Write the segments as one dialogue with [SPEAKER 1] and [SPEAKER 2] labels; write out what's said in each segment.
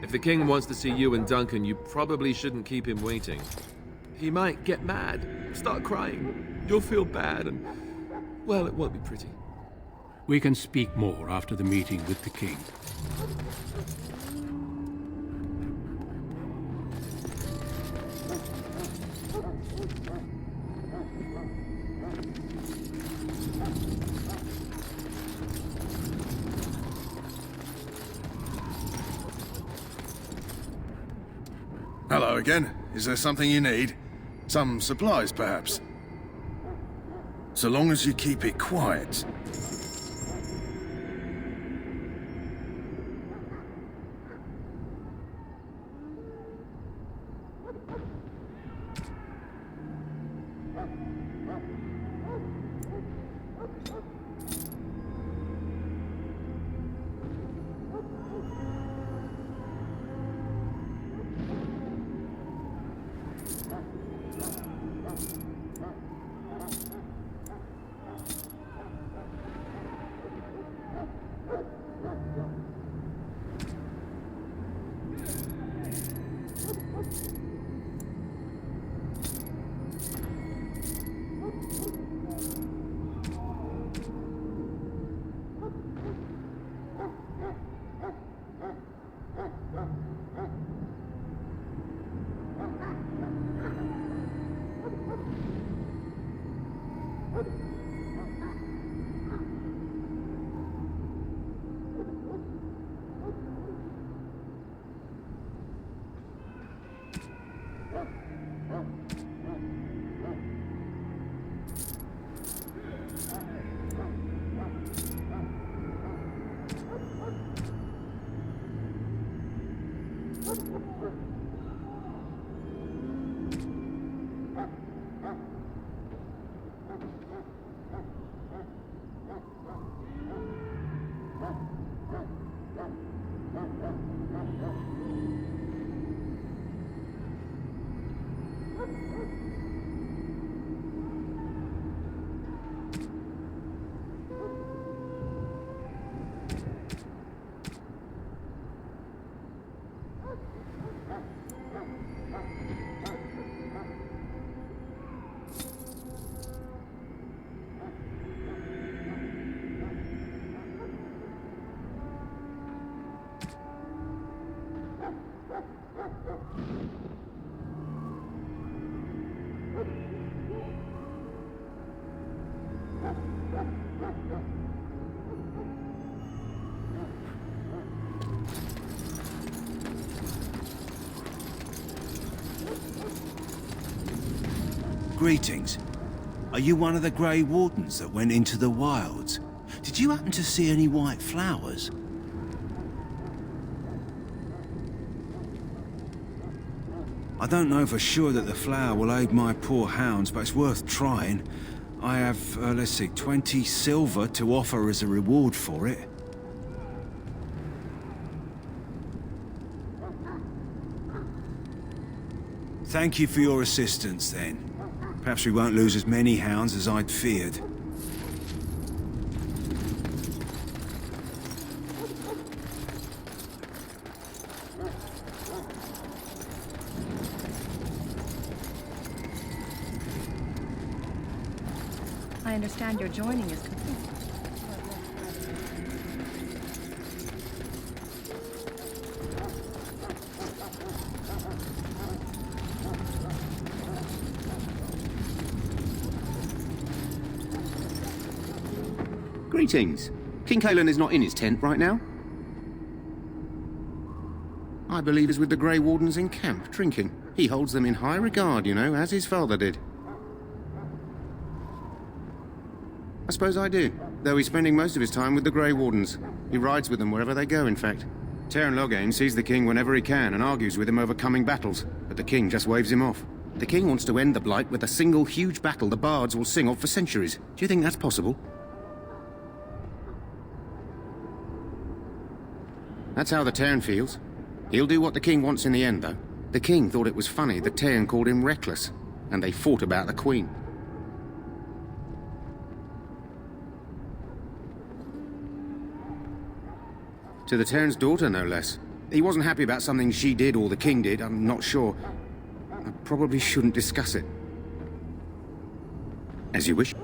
[SPEAKER 1] If the king wants to see you and Duncan, you probably shouldn't keep him waiting. He might get mad, start crying. You'll feel bad and, well, it won't be pretty.
[SPEAKER 2] We can speak more after the meeting with the king.
[SPEAKER 3] Hello again. Is there something you need? Some supplies, perhaps? So long as you keep it quiet.
[SPEAKER 4] Greetings. Are you one of the Grey Wardens that went into the wilds? Did you happen to see any white flowers? I don't know for sure that the flower will aid my poor hounds, but it's worth trying. I have, let's see, 20 silver to offer as a reward for it. Thank you for your assistance, then. Perhaps we won't lose as many hounds as I'd feared.
[SPEAKER 5] I understand your joining is complete.
[SPEAKER 6] Greetings. King Kalen is not in his tent right now. I believe he's with the Grey Wardens in camp, drinking. He holds them in high regard, you know, as his father did. I suppose I do, though he's spending most of his time with the Grey Wardens. He rides with them wherever they go, in fact. Teyrn Loghain sees the king whenever he can and argues with him over coming battles, but the king just waves him off. The king wants to end the Blight with a single huge battle the bards will sing of for centuries. Do you think that's possible? That's how the Teyrn feels. He'll do what the king wants in the end, though. The king thought it was funny that Teyrn called him reckless, and they fought about the queen. To the Terran's daughter, no less. He wasn't happy about something she did or the king did, I'm not sure. I probably shouldn't discuss it. As you wish.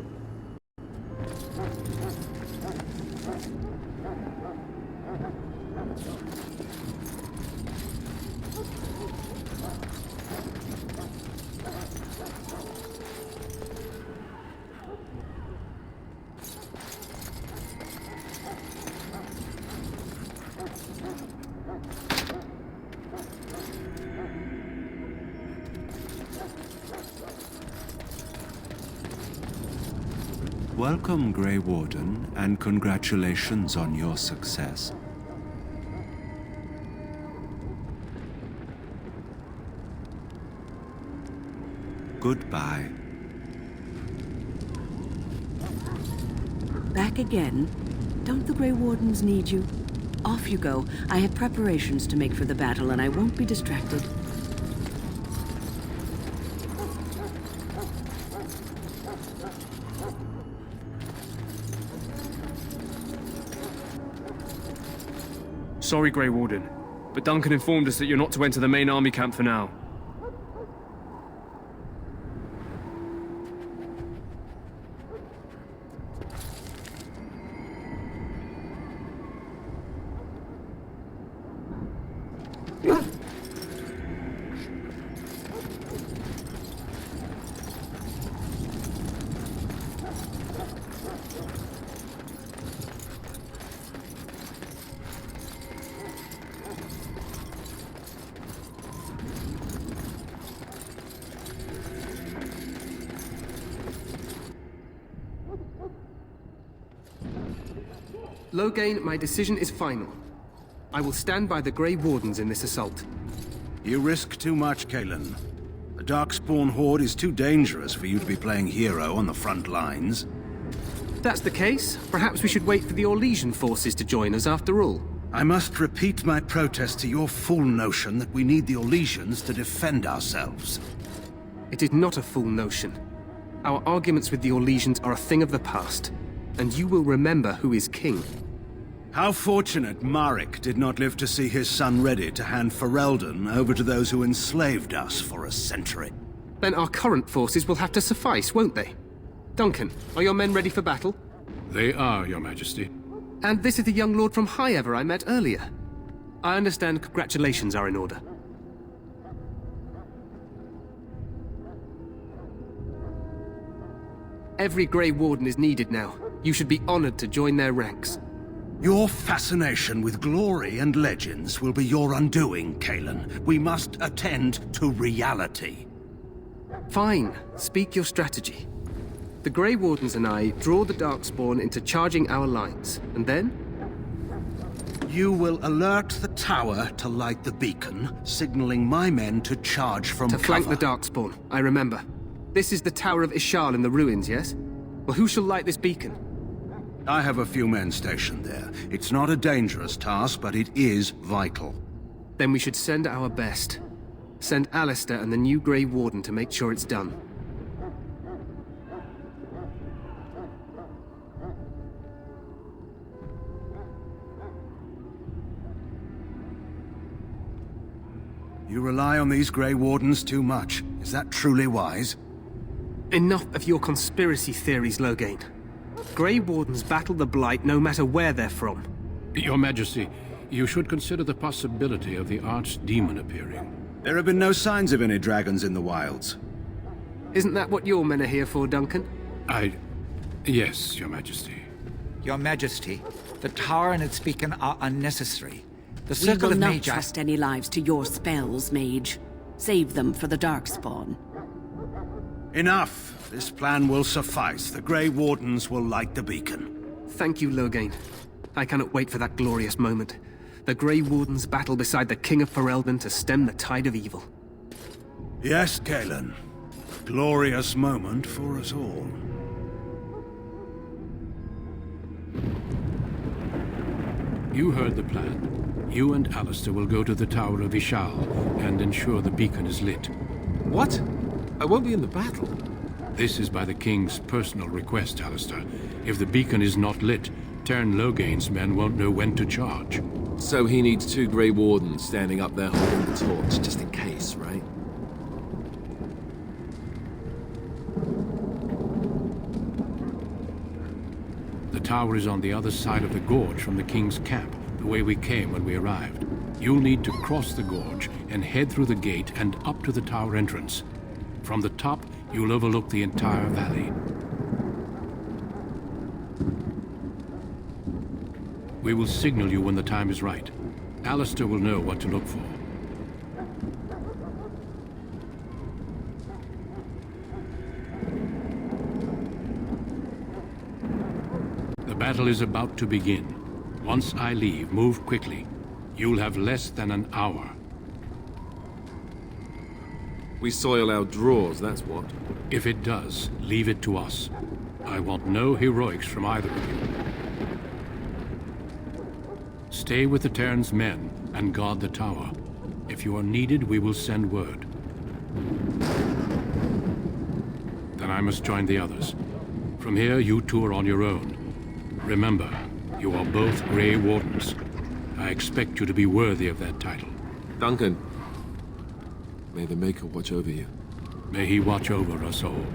[SPEAKER 4] Welcome, Grey Warden, and congratulations on your success. Goodbye.
[SPEAKER 7] Back again? Don't the Grey Wardens need you? Off you go. I have preparations to make for the battle, and I won't be distracted.
[SPEAKER 8] Sorry, Grey Warden, but Duncan informed us that you're not to enter the main army camp for now.
[SPEAKER 9] Loghain, my decision is final. I will stand by the Grey Wardens in this assault.
[SPEAKER 4] You risk too much, Kalen. The Darkspawn Horde is too dangerous for you to be playing hero on the front lines.
[SPEAKER 9] If that's the case, perhaps we should wait for the Orlesian forces to join us after all.
[SPEAKER 4] I must repeat my protest to your fool notion that we need the Orlesians to defend ourselves.
[SPEAKER 9] It is not a fool notion. Our arguments with the Orlesians are a thing of the past, and you will remember who is king.
[SPEAKER 4] How fortunate Marek did not live to see his son ready to hand Ferelden over to those who enslaved us for a century.
[SPEAKER 9] Then our current forces will have to suffice, won't they? Duncan, are your men ready for battle?
[SPEAKER 2] They are, Your Majesty.
[SPEAKER 9] And this is the young lord from Highever I met earlier. I understand congratulations are in order. Every Grey Warden is needed now. You should be honored to join their ranks.
[SPEAKER 4] Your fascination with glory and legends will be your undoing, Kalen. We must attend to reality.
[SPEAKER 9] Fine. Speak your strategy. The Grey Wardens and I draw the Darkspawn into charging our lines, and then?
[SPEAKER 4] You will alert the tower to light the beacon, signaling my men to charge from cover.
[SPEAKER 9] To flank the Darkspawn, I remember. This is the Tower of Ishal in the ruins, yes? Well, who shall light this beacon?
[SPEAKER 4] I have a few men stationed there. It's not a dangerous task, but it is vital.
[SPEAKER 9] Then we should send our best. Send Alistair and the new Grey Warden to make sure it's done.
[SPEAKER 4] You rely on these Grey Wardens too much. Is that truly wise?
[SPEAKER 9] Enough of your conspiracy theories, Loghain. Grey Wardens battle the Blight no matter where they're from.
[SPEAKER 2] Your Majesty, you should consider the possibility of the Archdemon appearing.
[SPEAKER 4] There have been no signs of any dragons in the wilds.
[SPEAKER 9] Isn't that what your men are here for, Duncan?
[SPEAKER 2] Yes, Your Majesty.
[SPEAKER 10] Your Majesty, the tower and its beacon are unnecessary. The
[SPEAKER 7] We
[SPEAKER 10] circle
[SPEAKER 7] will
[SPEAKER 10] of
[SPEAKER 7] not
[SPEAKER 10] Magi...
[SPEAKER 7] trust any lives to your spells, Mage. Save them for the Darkspawn.
[SPEAKER 4] Enough! This plan will suffice. The Grey Wardens will light the beacon.
[SPEAKER 9] Thank you, Loghain. I cannot wait for that glorious moment. The Grey Wardens battle beside the King of Ferelden to stem the tide of evil.
[SPEAKER 4] Yes, Kalen. Glorious moment for us all.
[SPEAKER 2] You heard the plan. You and Alistair will go to the Tower of Ishal and ensure the beacon is lit.
[SPEAKER 1] What? I won't be in the battle.
[SPEAKER 2] This is by the King's personal request, Alistair. If the beacon is not lit, Teyrn Loghain's men won't know when to charge.
[SPEAKER 1] So he needs 2 Grey Wardens standing up there holding the torch, just in case, right?
[SPEAKER 2] The tower is on the other side of the gorge from the King's camp, the way we came when we arrived. You'll need to cross the gorge and head through the gate and up to the tower entrance. From the top, you'll overlook the entire valley. We will signal you when the time is right. Alistair will know what to look for. The battle is about to begin. Once I leave, move quickly. You'll have less than an hour.
[SPEAKER 1] We soil our drawers, that's what.
[SPEAKER 2] If it does, leave it to us. I want no heroics from either of you. Stay with the Terran's men and guard the tower. If you are needed, we will send word. Then I must join the others. From here, you two are on your own. Remember, you are both Grey Wardens. I expect you to be worthy of that title.
[SPEAKER 1] Duncan, may the Maker watch over you.
[SPEAKER 2] May he watch over us all.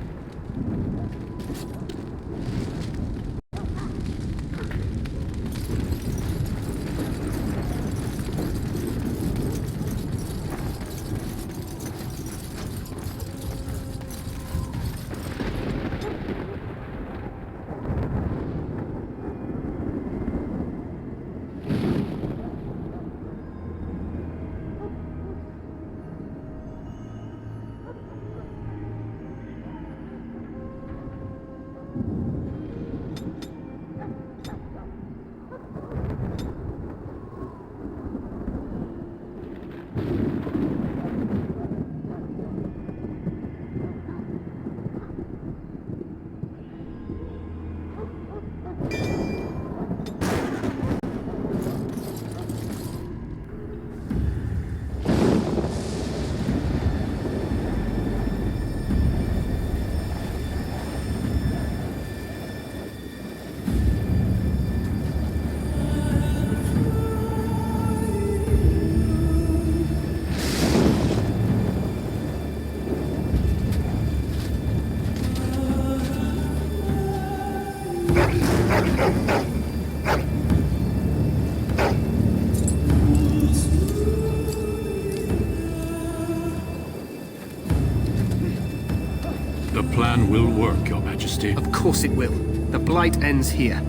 [SPEAKER 2] The plan will work, Your Majesty.
[SPEAKER 9] Of course it will. The Blight ends here.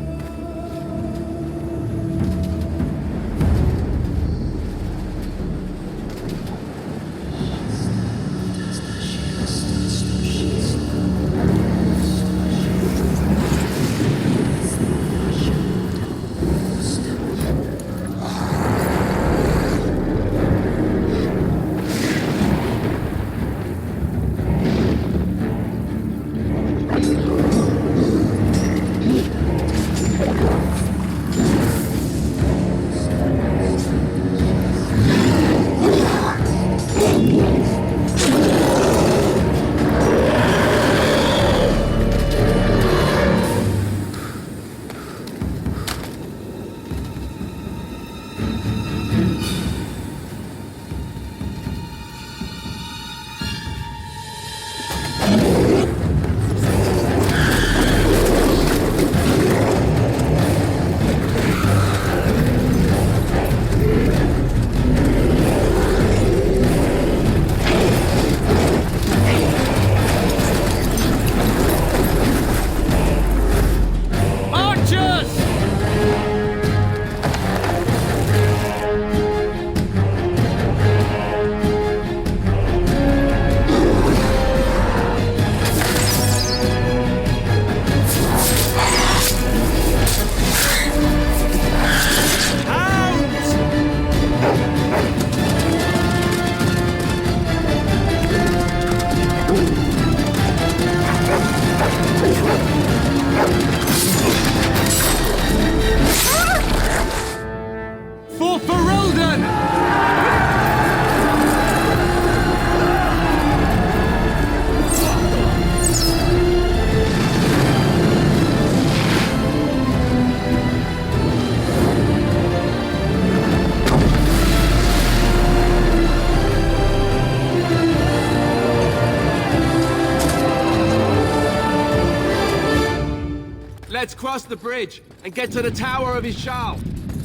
[SPEAKER 1] Let's cross the bridge and get to the Tower of Ishal.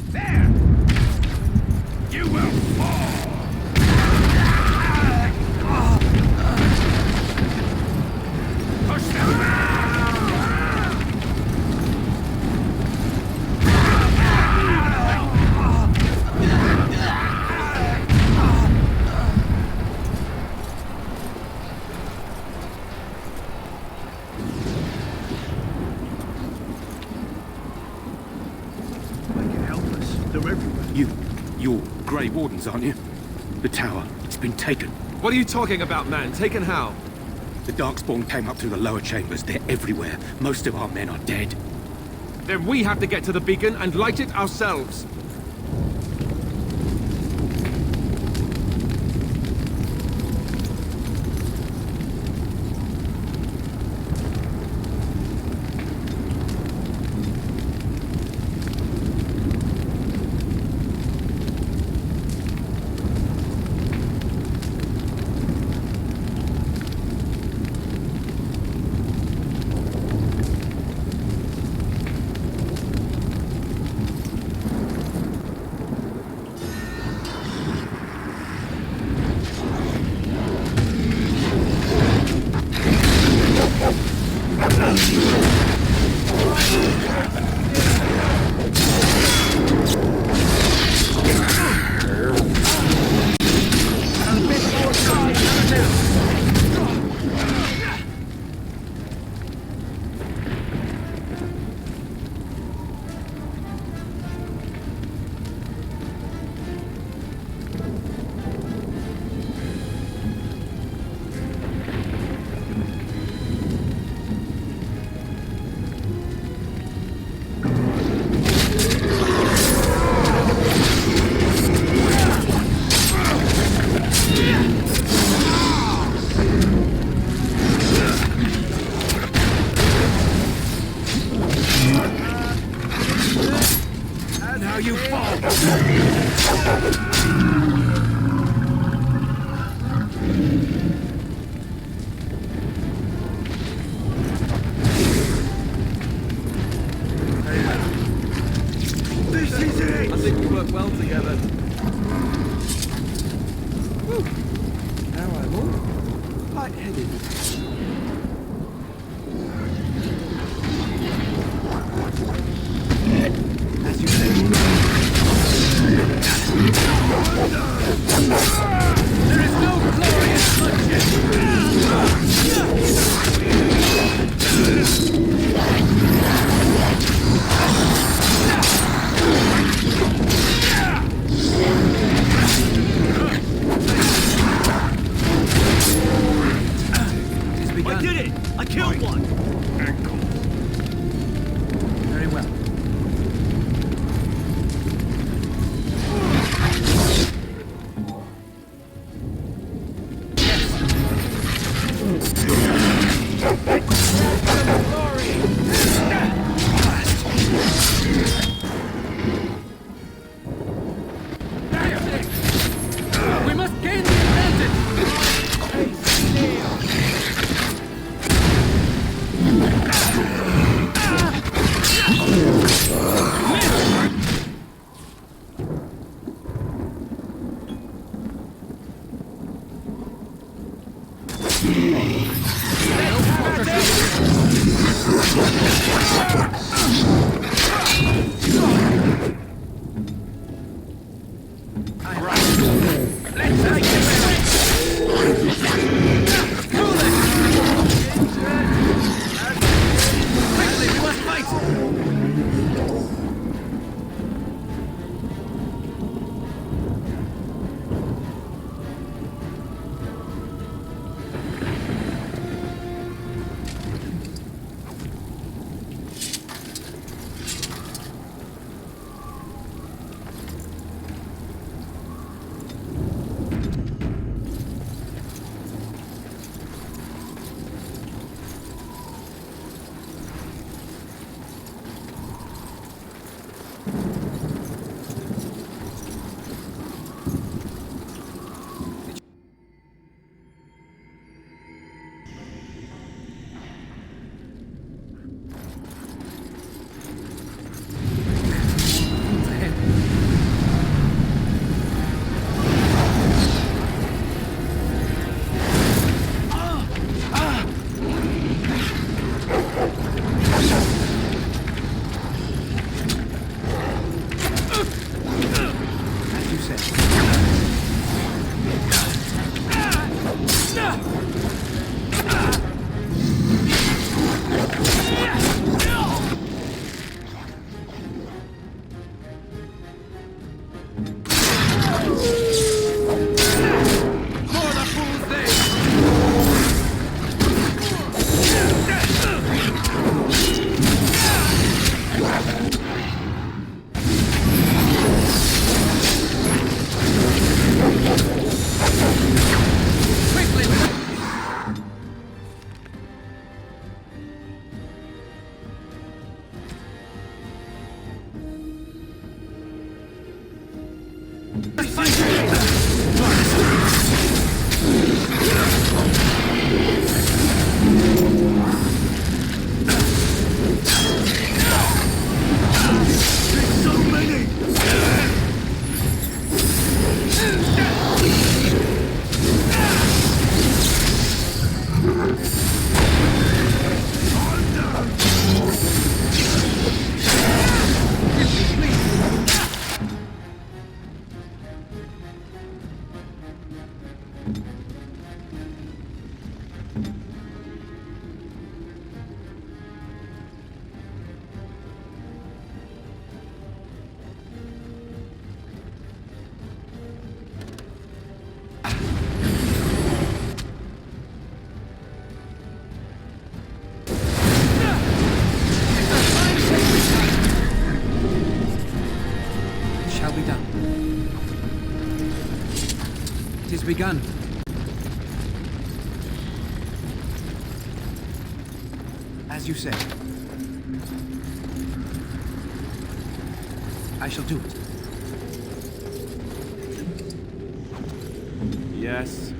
[SPEAKER 11] There! You will fall! Push them back!
[SPEAKER 6] You're Grey Wardens, aren't you? The tower, it's been taken.
[SPEAKER 1] What are you talking about, man? Taken how?
[SPEAKER 6] The Darkspawn came up through the lower chambers. They're everywhere. Most of our men are dead.
[SPEAKER 1] Then we have to get to the beacon and light it ourselves. I think we work well together. Whew. Now I'm all lightheaded. As you say. There is no glorious bloodshed.
[SPEAKER 11] I did it! I killed one! Very well.
[SPEAKER 1] We must gain the advantage!
[SPEAKER 9] Begun. As you say. I shall do it.
[SPEAKER 1] Yes.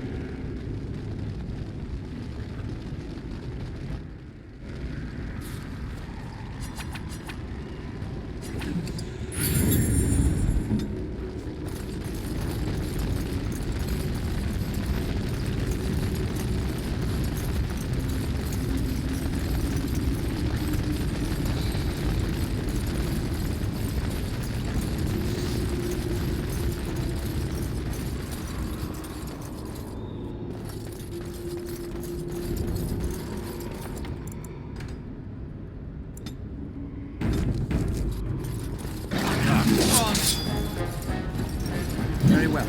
[SPEAKER 9] Very well.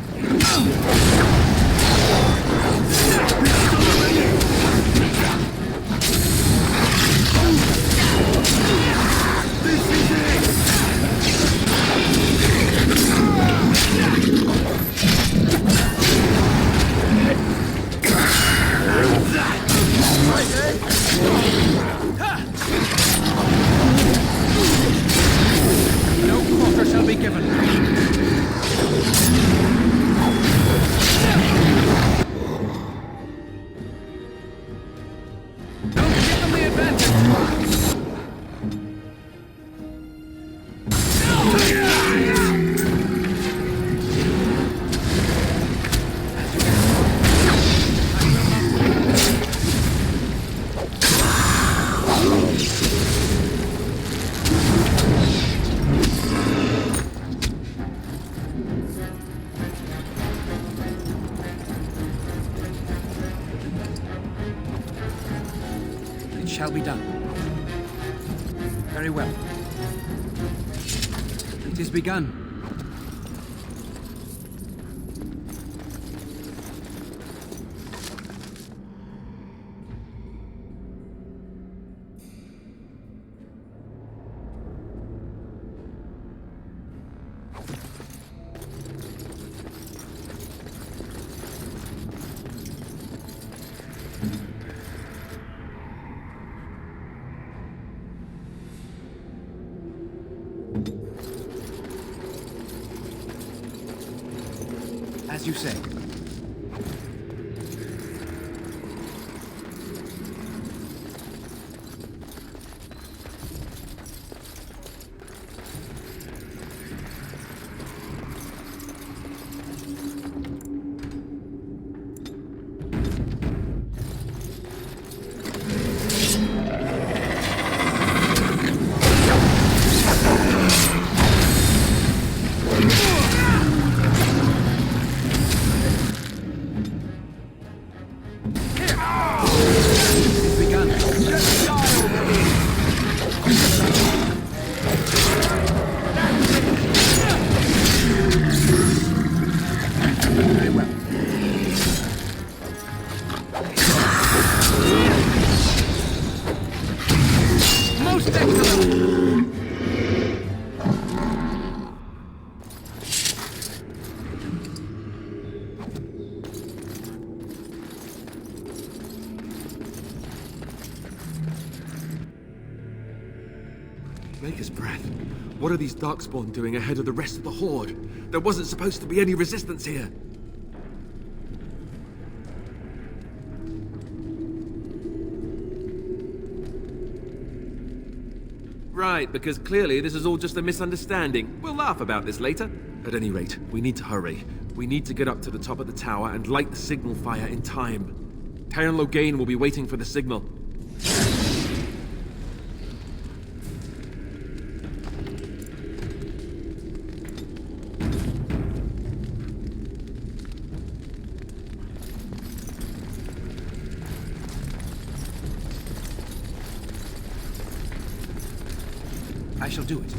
[SPEAKER 9] No quarter shall be given. Don't give them the advantage. It shall be done. Very well. It is begun. As you say.
[SPEAKER 1] What are these Darkspawn doing ahead of the rest of the Horde? There wasn't supposed to be any resistance here. Right, because clearly this is all just a misunderstanding. We'll laugh about this later. At any rate, we need to hurry. We need to get up to the top of the tower and light the signal fire in time. Taron Logain will be waiting for the signal.
[SPEAKER 9] I shall do it.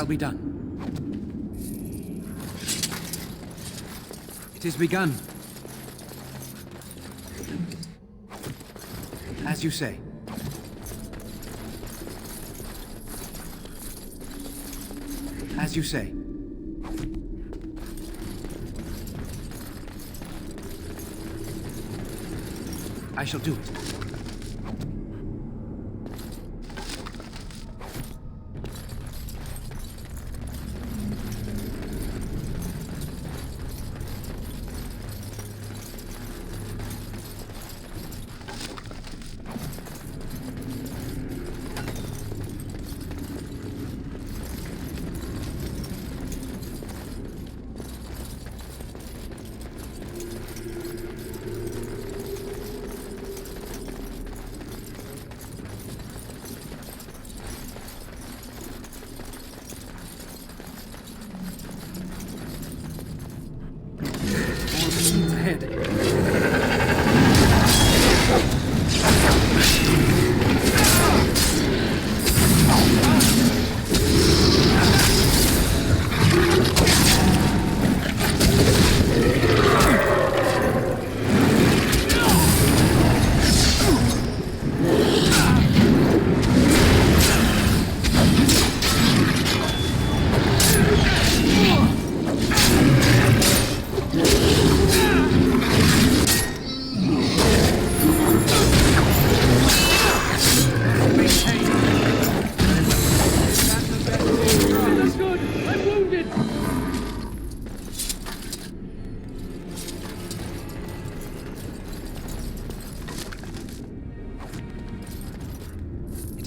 [SPEAKER 9] Be done. It is begun. As you say. As you say. I shall do it.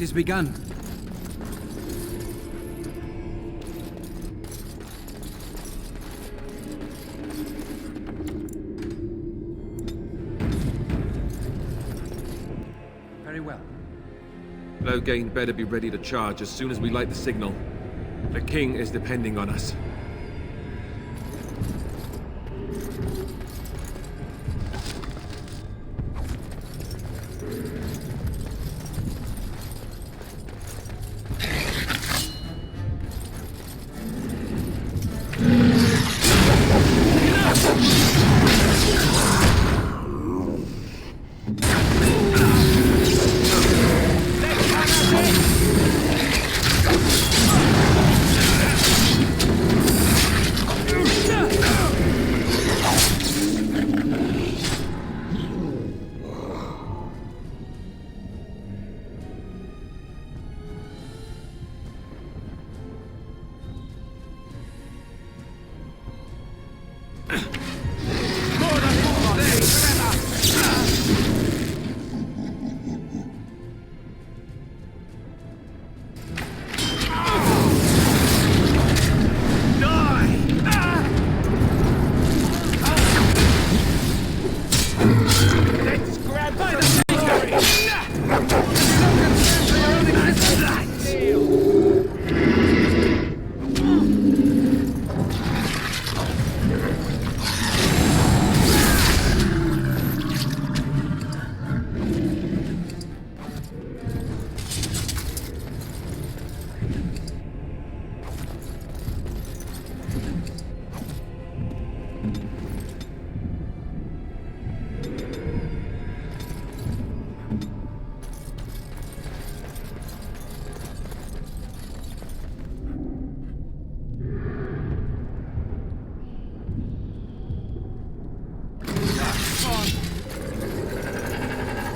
[SPEAKER 9] It is begun. Very well.
[SPEAKER 1] Logain better be ready to charge as soon as we light the signal. The king is depending on us.
[SPEAKER 11] Let's grab by the bakery!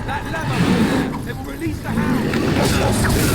[SPEAKER 11] That lever! It will release the hound!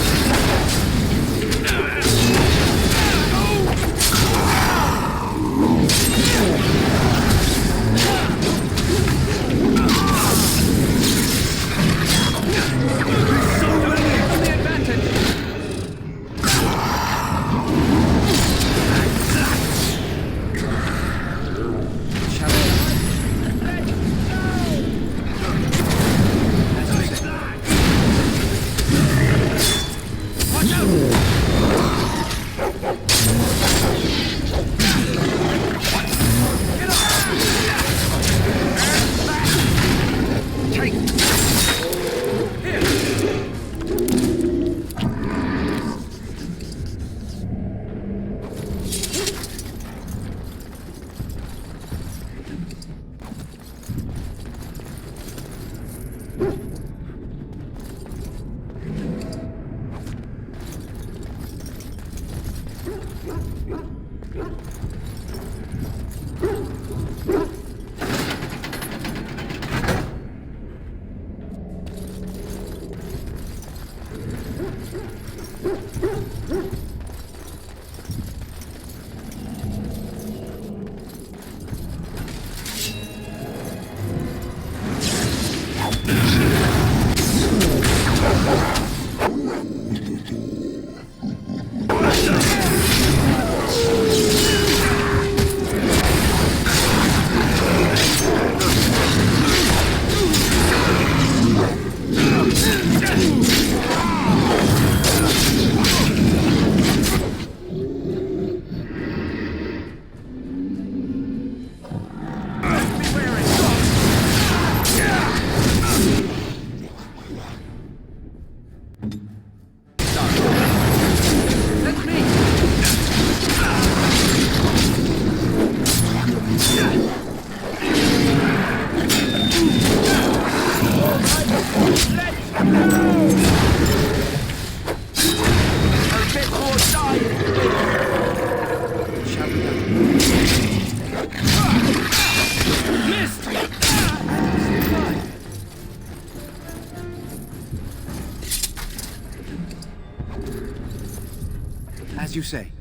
[SPEAKER 4] As you say.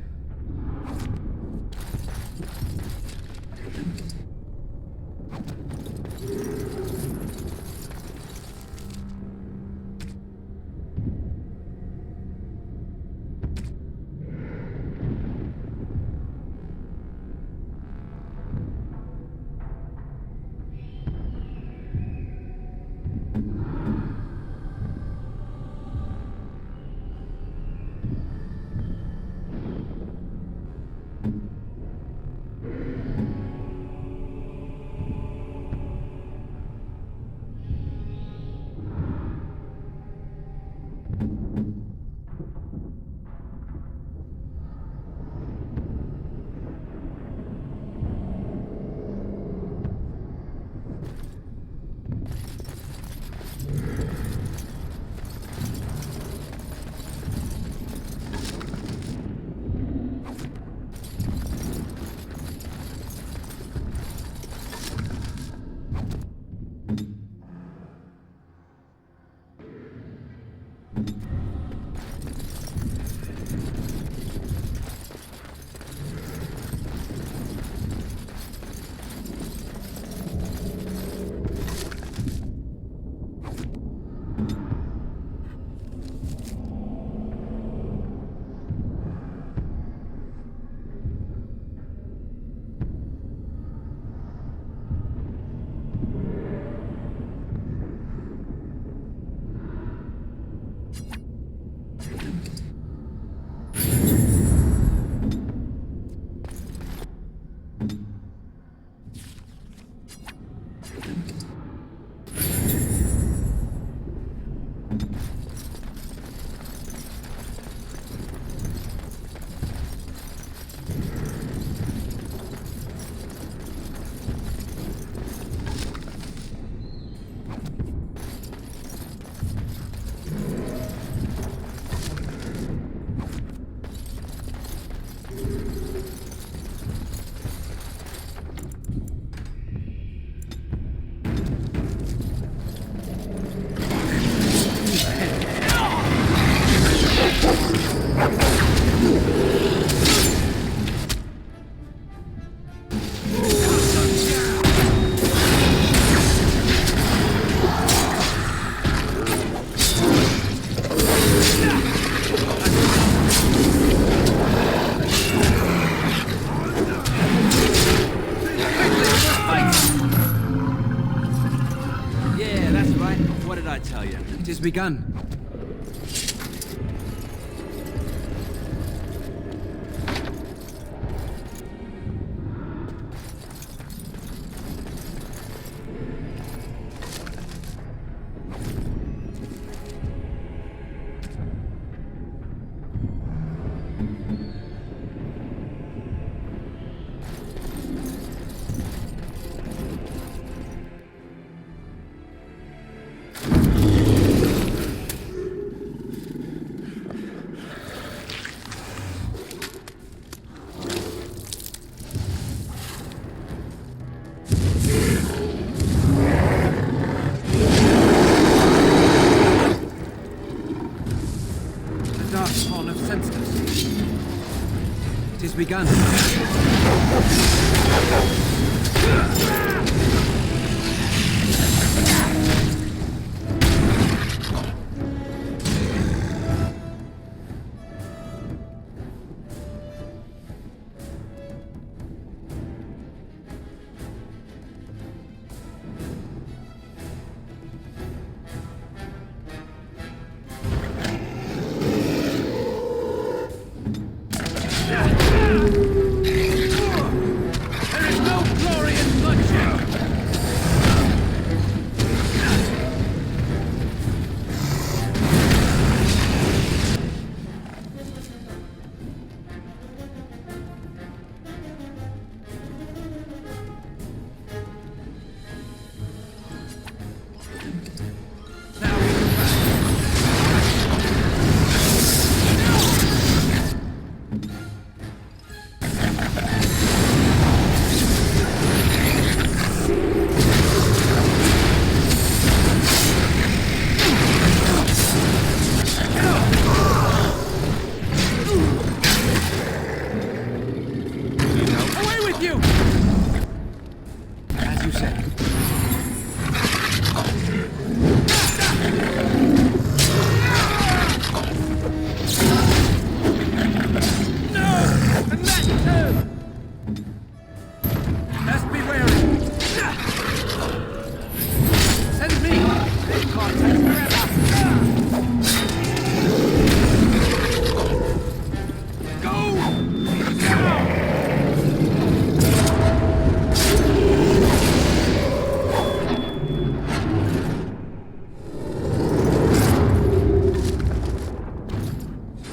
[SPEAKER 11] Yeah, that's right. What did I tell you?
[SPEAKER 9] It has begun. It has begun.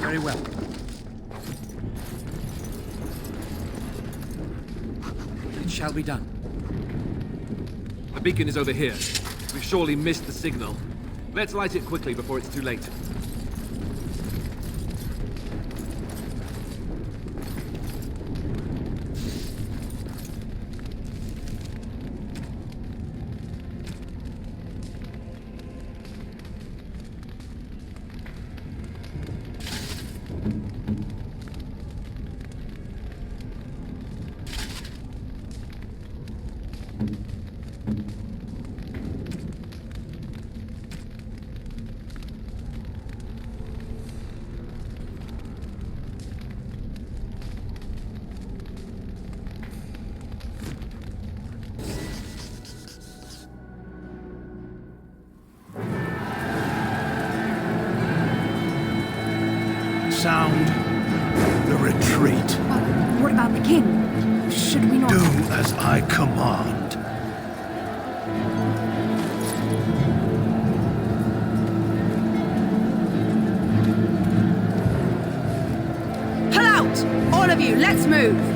[SPEAKER 9] Very well. It shall be done.
[SPEAKER 1] The beacon is over here. We've surely missed the signal. Let's light it quickly before it's too late.
[SPEAKER 12] Sound the retreat.
[SPEAKER 5] What about the king? Should we not...
[SPEAKER 12] Do as I command.
[SPEAKER 7] Pull out! All of you, let's move!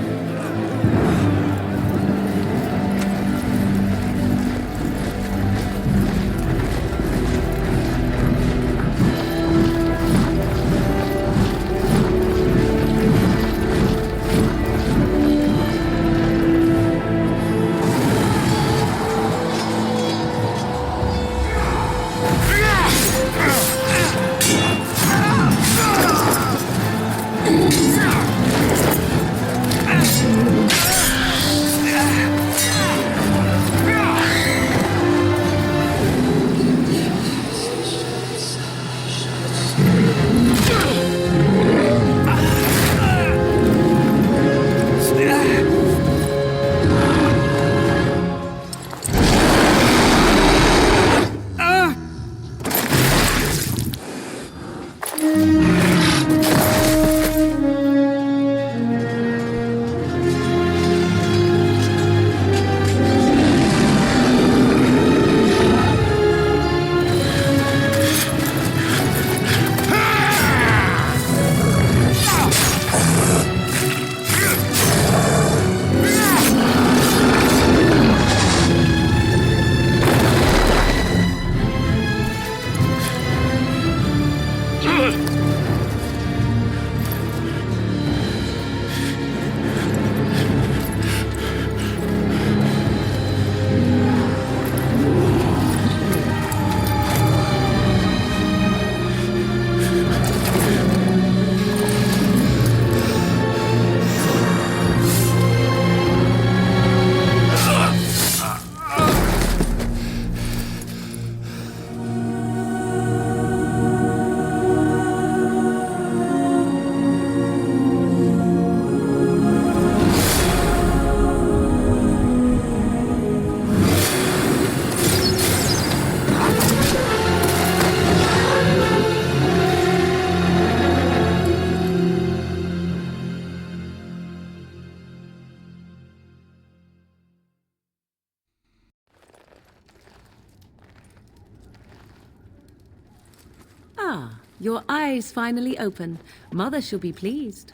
[SPEAKER 7] Your eyes finally open. Mother shall be pleased.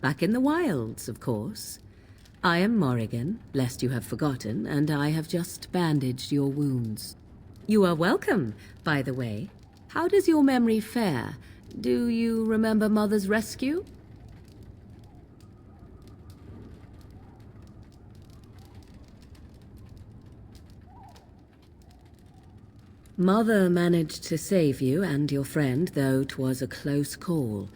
[SPEAKER 7] Back in the wilds, of course. I am Morrigan, lest you have forgotten, and I have just bandaged your wounds. You are welcome, by the way. How does your memory fare? Do you remember Mother's rescue? Mother managed to save you and your friend, though 'twas a close call.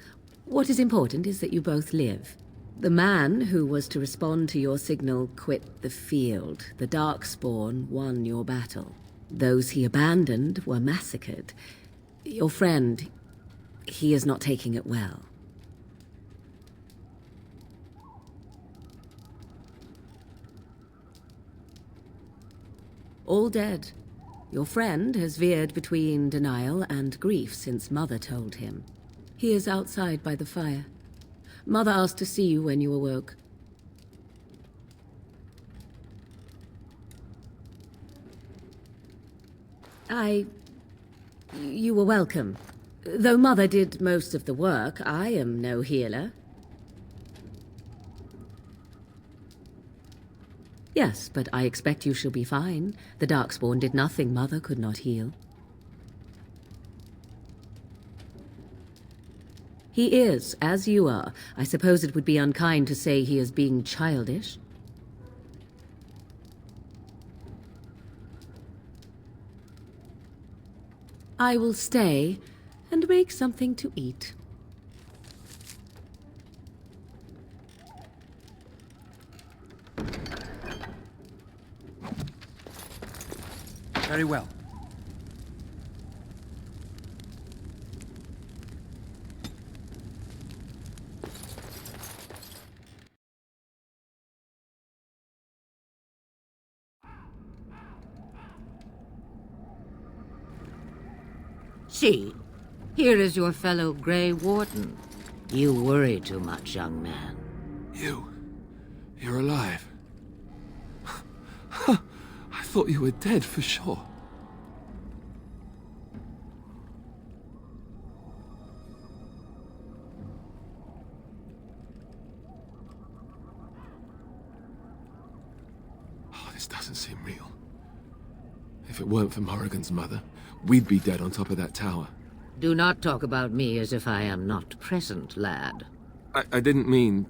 [SPEAKER 7] What is important is that you both live. The man who was to respond to your signal quit the field. The Darkspawn won your battle. Those he abandoned were massacred. Your friend, he is not taking it well. All dead. Your friend has veered between denial and grief since Mother told him. He is outside by the fire. Mother asked to see you when you awoke. You were welcome. Though Mother did most of the work, I am no healer. Yes, but I expect you shall be fine. The Darkspawn did nothing Mother could not heal. He is, as you are. I suppose it would be unkind to say he is being childish. I will stay and make something to eat.
[SPEAKER 11] Very well.
[SPEAKER 13] See, here is your fellow Grey Warden. You worry too much, young man.
[SPEAKER 1] You're alive. I thought you were dead for sure. Oh, this doesn't seem real. If it weren't for Morrigan's mother, we'd be dead on top of that tower.
[SPEAKER 13] Do not talk about me as if I am not present, lad.
[SPEAKER 1] I didn't mean...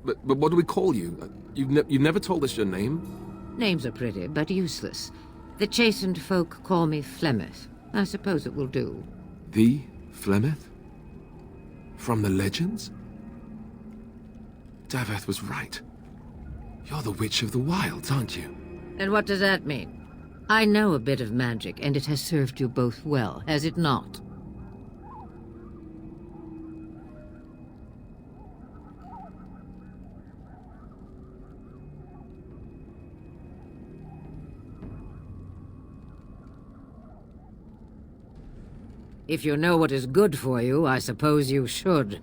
[SPEAKER 1] But what do we call you? You've never told us your name?
[SPEAKER 13] Names are pretty, but useless. The chastened folk call me Flemeth. I suppose it will do.
[SPEAKER 1] The Flemeth? From the legends? Daveth was right. You're the Witch of the Wilds, aren't you?
[SPEAKER 13] And what does that mean? I know a bit of magic, and it has served you both well, has it not? If you know what is good for you, I suppose you should.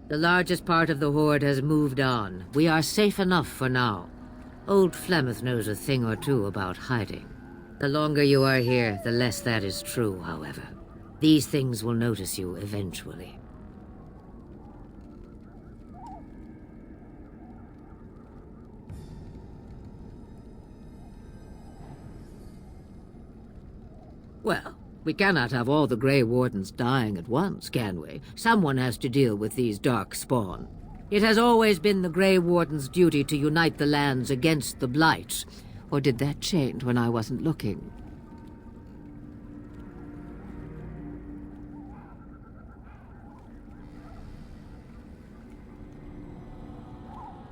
[SPEAKER 13] The largest part of the Horde has moved on. We are safe enough for now. Old Flemeth knows a thing or two about hiding. The longer you are here, the less that is true, however. These things will notice you eventually. Well, we cannot have all the Grey Wardens dying at once, can we? Someone has to deal with these Darkspawn. It has always been the Grey Warden's duty to unite the lands against the Blight. Or did that change when I wasn't looking?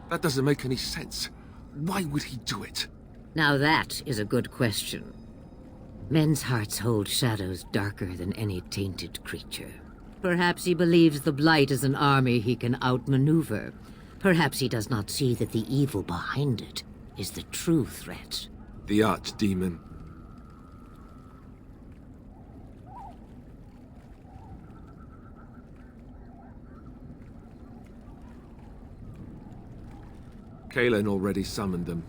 [SPEAKER 1] That doesn't make any sense. Why would he do it?
[SPEAKER 13] Now that is a good question. Men's hearts hold shadows darker than any tainted creature. Perhaps he believes the Blight is an army he can outmaneuver. Perhaps he does not see that the evil behind it is the true threat.
[SPEAKER 1] The Archdemon. Kalen already summoned them.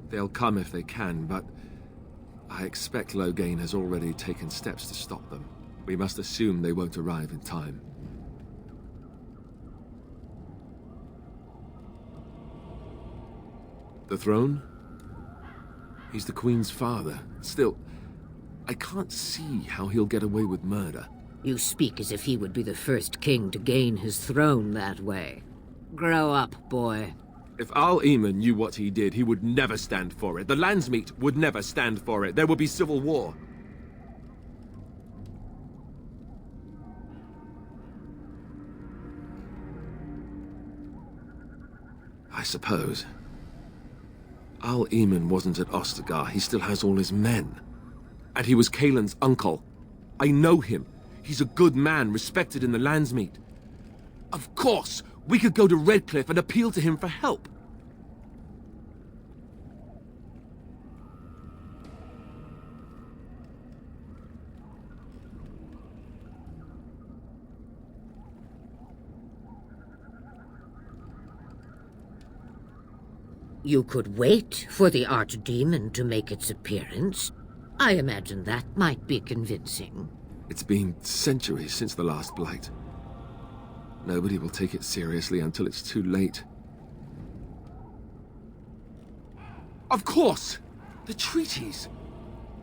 [SPEAKER 1] They'll come if they can, but I expect Loghain has already taken steps to stop them. We must assume they won't arrive in time. The throne? He's the Queen's father. Still, I can't see how he'll get away with murder.
[SPEAKER 13] You speak as if he would be the first king to gain his throne that way. Grow up, boy.
[SPEAKER 1] If Al-Eamon knew what he did, he would never stand for it. The Landsmeet would never stand for it. There would be civil war. I suppose. Al-Eamon wasn't at Ostagar. He still has all his men. And he was Kalen's uncle. I know him. He's a good man, respected in the Landsmeet. Of course, we could go to Redcliffe and appeal to him for help.
[SPEAKER 13] You could wait for the Archdemon to make its appearance. I imagine that might be convincing.
[SPEAKER 1] It's been centuries since the last Blight. Nobody will take it seriously until it's too late. Of course! The treaties!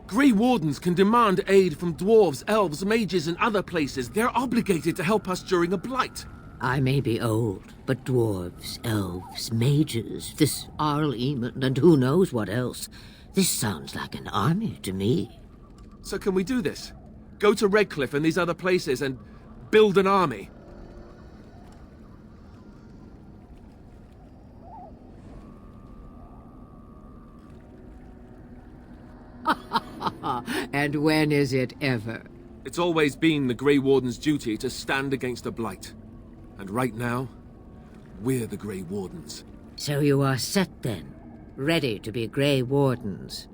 [SPEAKER 1] Grey Wardens can demand aid from dwarves, elves, mages, and other places. They're obligated to help us during a Blight.
[SPEAKER 13] I may be old, but dwarves, elves, mages, this Al-Eamon, and who knows what else. This sounds like an army to me.
[SPEAKER 1] So can we do this? Go to Redcliffe and these other places and build an army?
[SPEAKER 13] And when is it ever?
[SPEAKER 1] It's always been the Grey Warden's duty to stand against a Blight. And right now, we're the Grey Wardens.
[SPEAKER 13] So you are set then, ready to be Grey Wardens.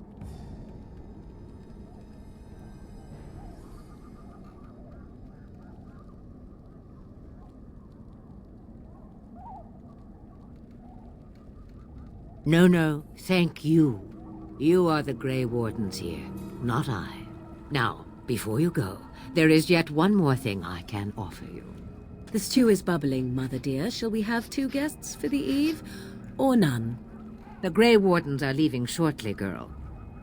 [SPEAKER 13] No, thank you. You are the Grey Wardens here, not I. Now, before you go, there is yet one more thing I can offer you.
[SPEAKER 7] The stew is bubbling, Mother dear. Shall we have 2 guests for the eve, or none?
[SPEAKER 13] The Grey Wardens are leaving shortly, girl.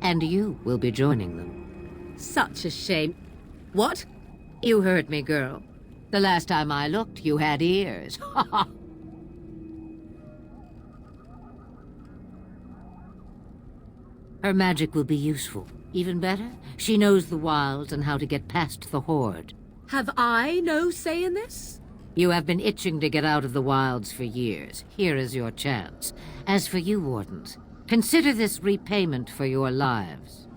[SPEAKER 13] And you will be joining them.
[SPEAKER 7] Such a shame. What?
[SPEAKER 13] You heard me, girl. The last time I looked, you had ears. Ha ha! Her magic will be useful. Even better, she knows the wilds and how to get past the Horde.
[SPEAKER 7] Have I no say in this?
[SPEAKER 13] You have been itching to get out of the wilds for years. Here is your chance. As for you, Wardens, consider this repayment for your lives.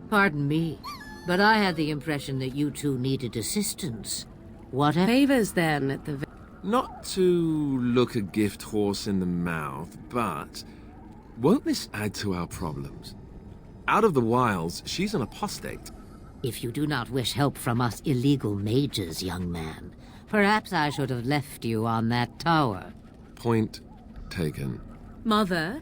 [SPEAKER 13] Pardon me, but I had the impression that you two needed assistance. What
[SPEAKER 7] favors, then, at the...
[SPEAKER 1] Not to look a gift horse in the mouth, but won't this add to our problems? Out of the wilds, she's an apostate.
[SPEAKER 13] If you do not wish help from us illegal mages, young man, perhaps I should have left you on that tower.
[SPEAKER 1] Point taken.
[SPEAKER 7] Mother,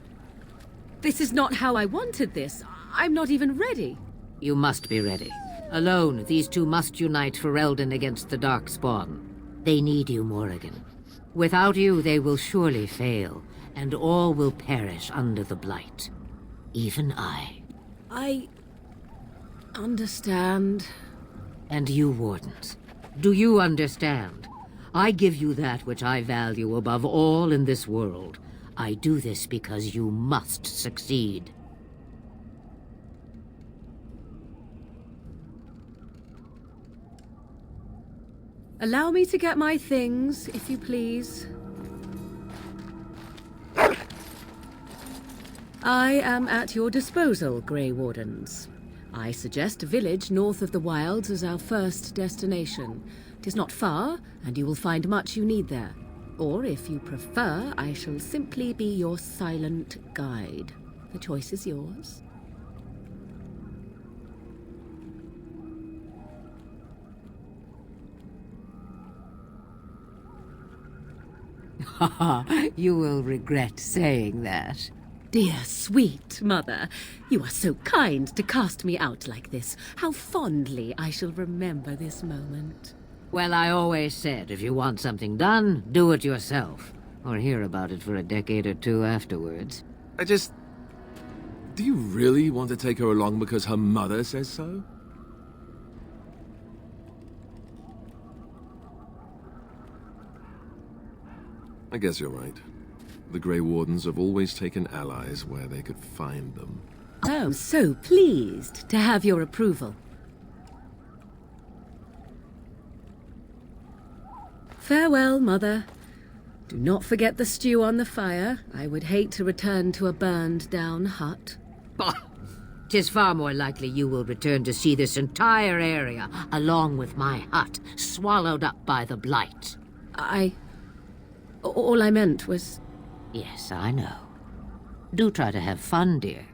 [SPEAKER 7] this is not how I wanted this. I'm not even ready.
[SPEAKER 13] You must be ready. Alone, these two must unite for Eldon against the Darkspawn. They need you, Morrigan. Without you, they will surely fail, and all will perish under the Blight. Even I.
[SPEAKER 7] I... understand.
[SPEAKER 13] And you, Wardens, do you understand? I give you that which I value above all in this world. I do this because you must succeed.
[SPEAKER 7] Allow me to get my things, if you please. I am at your disposal, Grey Wardens. I suggest a village north of the wilds as our first destination. 'Tis not far, and you will find much you need there. Or, if you prefer, I shall simply be your silent guide. The choice is yours.
[SPEAKER 13] You will regret saying that.
[SPEAKER 7] Dear, sweet mother, you are so kind to cast me out like this. How fondly I shall remember this moment.
[SPEAKER 13] Well, I always said, if you want something done, do it yourself. Or hear about it for a decade or two afterwards.
[SPEAKER 1] Do you really want to take her along because her mother says so? I guess you're right. The Grey Wardens have always taken allies where they could find them.
[SPEAKER 7] I'm so pleased to have your approval. Farewell, Mother. Do not forget the stew on the fire. I would hate to return to a burned-down hut.
[SPEAKER 13] Bah! 'Tis far more likely you will return to see this entire area, along with my hut, swallowed up by the blight.
[SPEAKER 7] All I meant was...
[SPEAKER 13] Yes, I know. Do try to have fun, dear.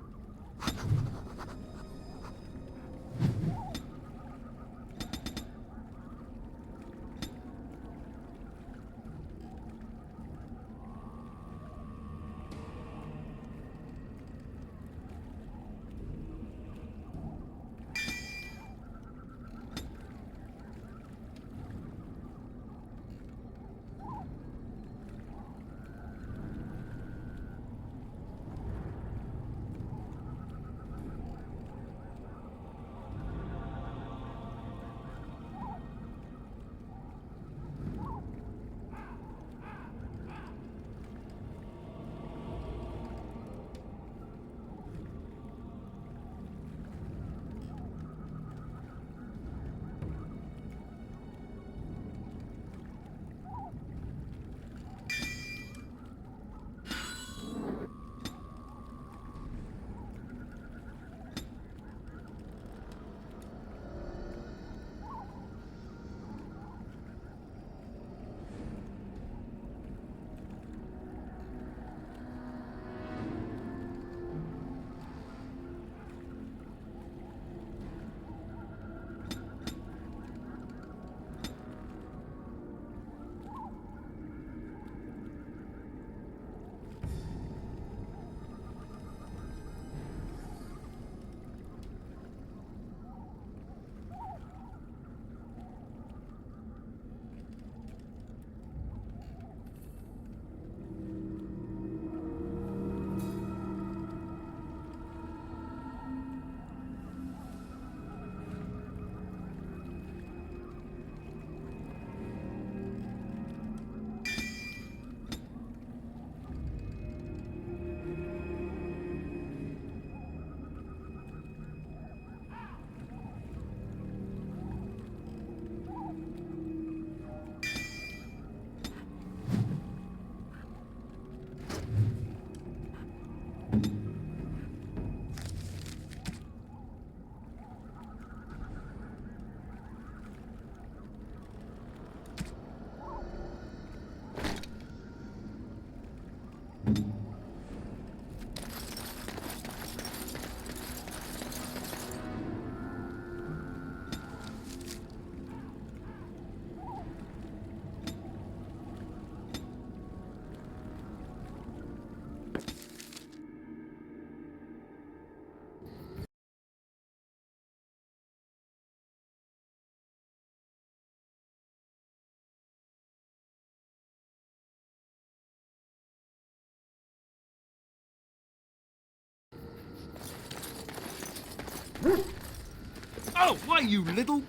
[SPEAKER 1] Oh, why, you little...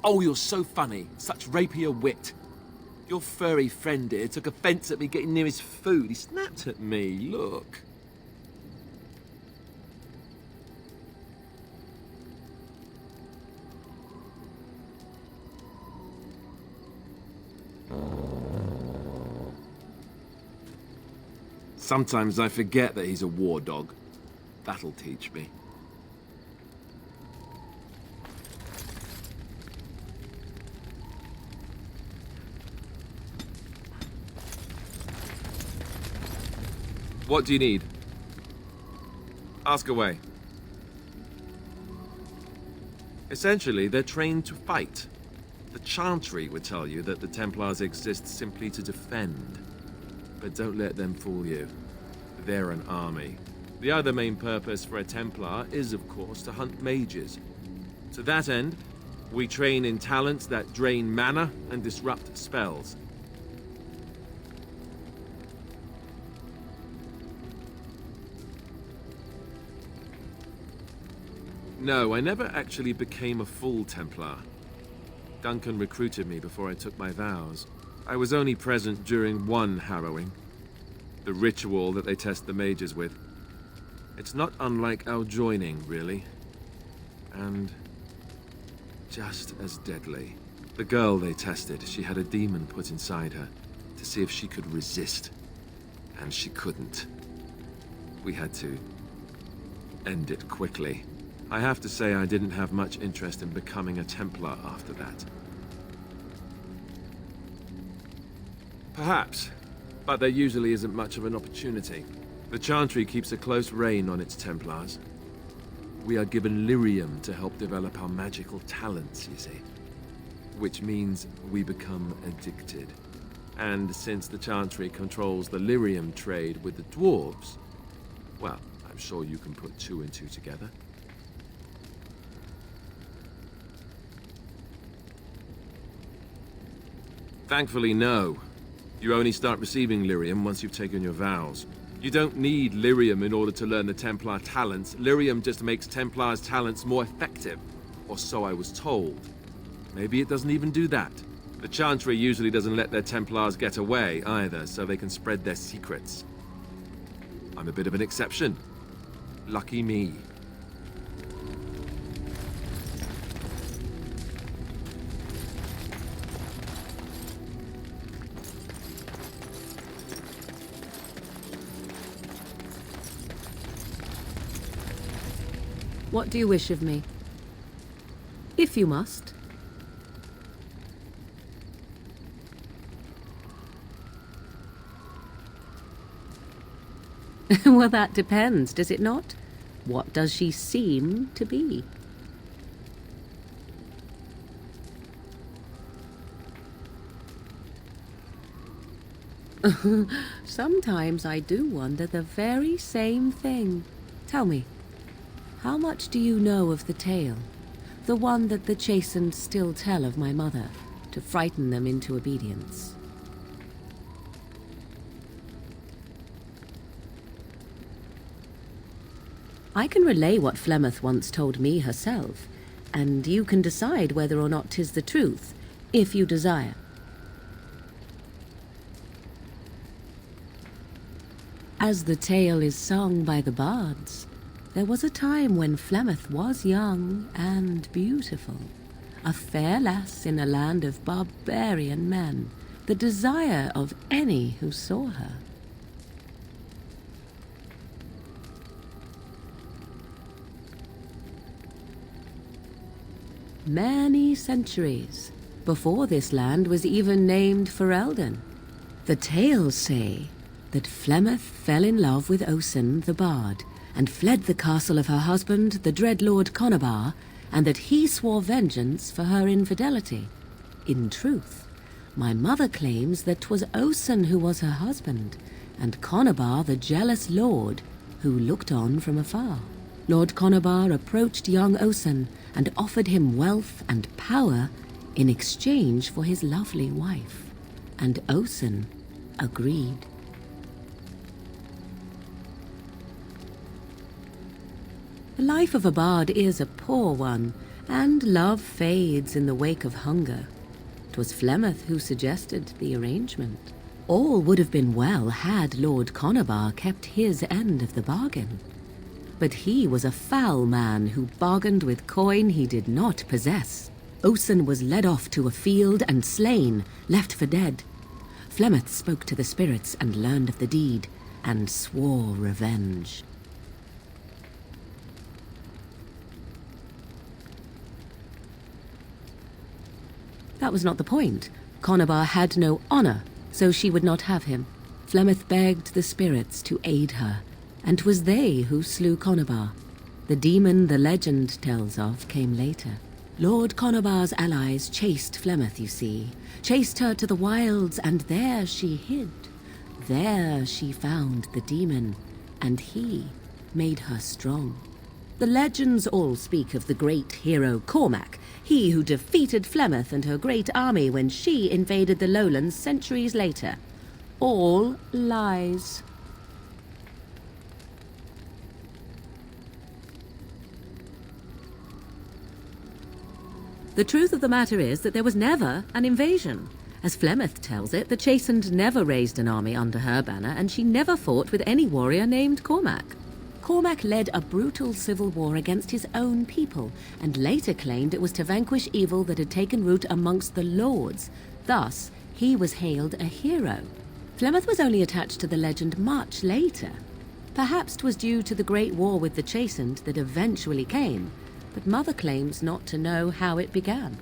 [SPEAKER 1] Oh, you're so funny. Such rapier wit. Your furry friend here took offense at me getting near his food. He snapped at me. Look. Sometimes I forget that he's a war dog. That'll teach me. What do you need? Ask away. Essentially, they're trained to fight. The Chantry would tell you that the Templars exist simply to defend. But don't let them fool you. They're an army. The other main purpose for a Templar is, of course, to hunt mages. To that end, we train in talents that drain mana and disrupt spells. No, I never actually became a full Templar. Duncan recruited me before I took my vows. I was only present during one harrowing. The ritual that they test the mages with. It's not unlike our joining, really. And just as deadly. The girl they tested, she had a demon put inside her to see if she could resist. And she couldn't. We had to end it quickly. I have to say I didn't have much interest in becoming a Templar after that. Perhaps, but there usually isn't much of an opportunity. The Chantry keeps a close rein on its Templars. We are given lyrium to help develop our magical talents, you see. Which means we become addicted. And since the Chantry controls the lyrium trade with the dwarves, well, I'm sure you can put two and two together. Thankfully, no. You only start receiving lyrium once you've taken your vows. You don't need lyrium in order to learn the Templar talents. Lyrium just makes Templars' talents more effective. Or so I was told. Maybe it doesn't even do that. The Chantry usually doesn't let their Templars get away either, so they can spread their secrets. I'm a bit of an exception. Lucky me.
[SPEAKER 7] What do you wish of me? If you must. Well, that depends, does it not? What does she seem to be? Sometimes I do wonder the very same thing. Tell me. How much do you know of the tale? The one that the chastened still tell of my mother, to frighten them into obedience. I can relay what Flemeth once told me herself, and you can decide whether or not 'tis the truth, if you desire. As the tale is sung by the bards, there was a time when Flemeth was young and beautiful, a fair lass in a land of barbarian men, the desire of any who saw her. Many centuries before this land was even named Ferelden. The tales say that Flemeth fell in love with Osen the bard, and fled the castle of her husband, the dread Lord Conabar, and that he swore vengeance for her infidelity. In truth, my mother claims that 'twas Osen who was her husband, and Conabar the jealous lord who looked on from afar. Lord Conabar approached young Osen and offered him wealth and power in exchange for his lovely wife, and Osen agreed. The life of a bard is a poor one, and love fades in the wake of hunger. 'Twas Flemeth who suggested the arrangement. All would have been well had Lord Conabar kept his end of the bargain. But he was a foul man who bargained with coin he did not possess. Osen was led off to a field and slain, left for dead. Flemeth spoke to the spirits and learned of the deed, and swore revenge. That was not the point. Conabar had no honor, so she would not have him. Flemeth begged the spirits to aid her, and 'twas they who slew Conabar. The demon the legend tells of came later. Lord Conobar's allies chased Flemeth, you see. Chased her to the wilds, and there she hid. There she found the demon, and he made her strong. The legends all speak of the great hero Cormac, he who defeated Flemeth and her great army when she invaded the lowlands centuries later. All lies. The truth of the matter is that there was never an invasion. As Flemeth tells it, the Chastened never raised an army under her banner, and she never fought with any warrior named Cormac. Cormac led a brutal civil war against his own people, and later claimed it was to vanquish evil that had taken root amongst the lords. Thus, he was hailed a hero. Flemeth was only attached to the legend much later. Perhaps 'twas due to the great war with the Chastened that eventually came, but Mother claims not to know how it began.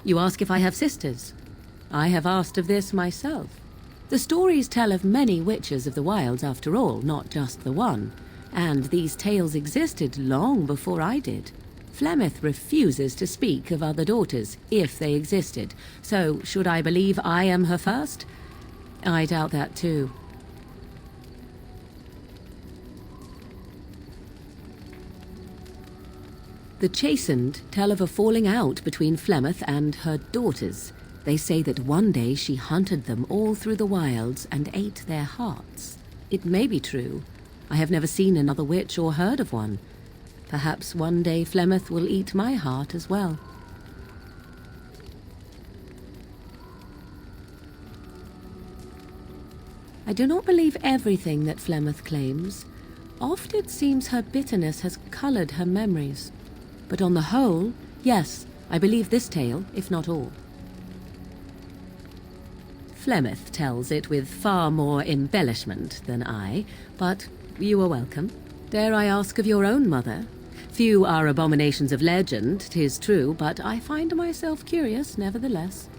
[SPEAKER 7] You ask if I have sisters. I have asked of this myself. The stories tell of many witches of the wilds after all, not just the one. And these tales existed long before I did. Flemeth refuses to speak of other daughters, if they existed. So, should I believe I am her first? I doubt that too. The Chastened tell of a falling out between Flemeth and her daughters. They say that one day she hunted them all through the wilds and ate their hearts. It may be true. I have never seen another witch or heard of one. Perhaps one day Flemeth will eat my heart as well. I do not believe everything that Flemeth claims. Oft it seems her bitterness has colored her memories. But on the whole, yes, I believe this tale, if not all. Flemeth tells it with far more embellishment than I, but you are welcome. Dare I ask of your own mother? Few are abominations of legend, 'tis true, but I find myself curious nevertheless.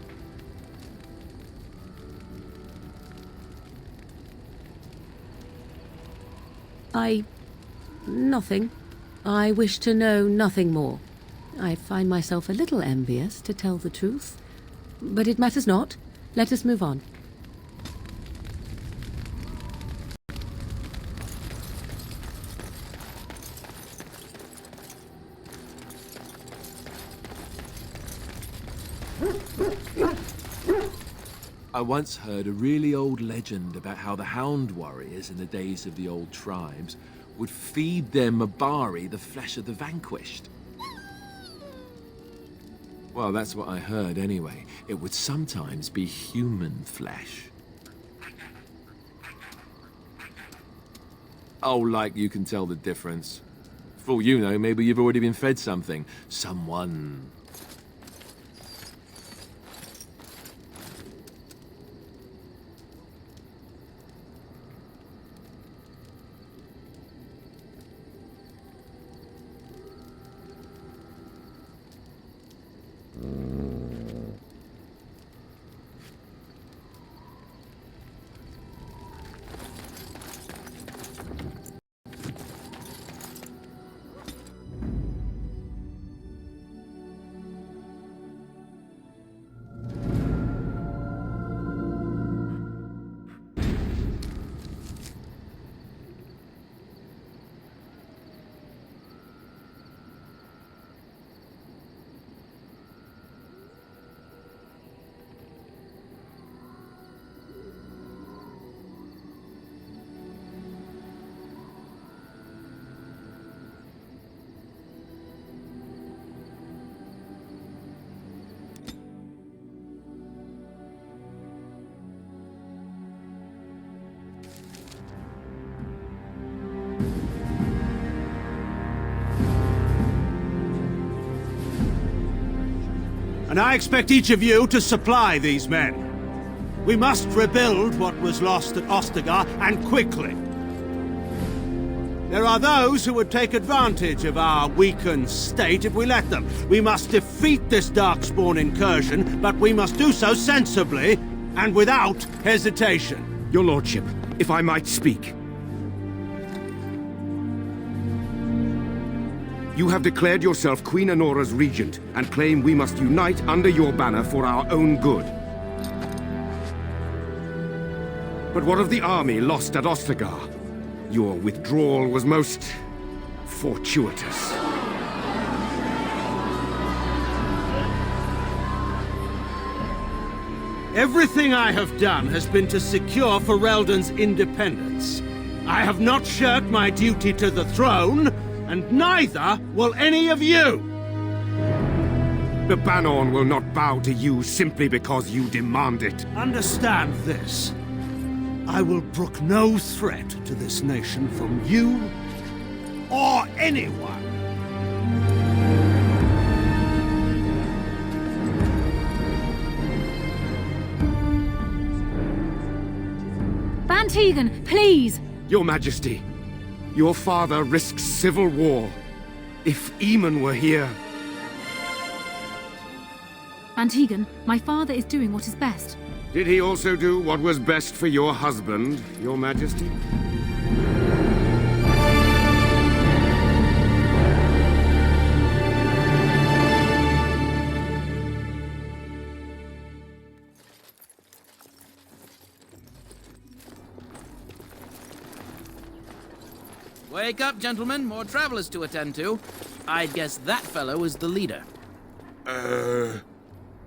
[SPEAKER 7] Nothing. I wish to know nothing more. I find myself a little envious, to tell the truth. But it matters not. Let us move on.
[SPEAKER 1] I once heard a really old legend about how the Hound warriors in the days of the old tribes would feed their Mabari the flesh of the vanquished. Well, that's what I heard anyway. It would sometimes be human flesh. Oh, like you can tell the difference. For all you know, maybe you've already been fed something. Someone.
[SPEAKER 12] And I expect each of you to supply these men. We must rebuild what was lost at Ostagar, and quickly. There are those who would take advantage of our weakened state if we let them. We must defeat this Darkspawn incursion, but we must do so sensibly and without hesitation.
[SPEAKER 6] Your lordship, if I might speak. You have declared yourself Queen Honora's regent and claim we must unite under your banner for our own good. But what of the army lost at Ostagar? Your withdrawal was most fortuitous.
[SPEAKER 12] Everything I have done has been to secure Ferelden's independence. I have not shirked my duty to the throne, and neither will any of you!
[SPEAKER 6] The Banorn will not bow to you simply because you demand it.
[SPEAKER 12] Understand this. I will brook no threat to this nation from you or anyone.
[SPEAKER 5] Van Tegan, please!
[SPEAKER 6] Your Majesty, your father risks civil war. If Eamon were here...
[SPEAKER 5] Van Tegan, my father is doing what is best.
[SPEAKER 6] Did he also do what was best for your husband, Your Majesty?
[SPEAKER 11] Wake up, gentlemen. More travelers to attend to. I'd guess that fellow is the leader.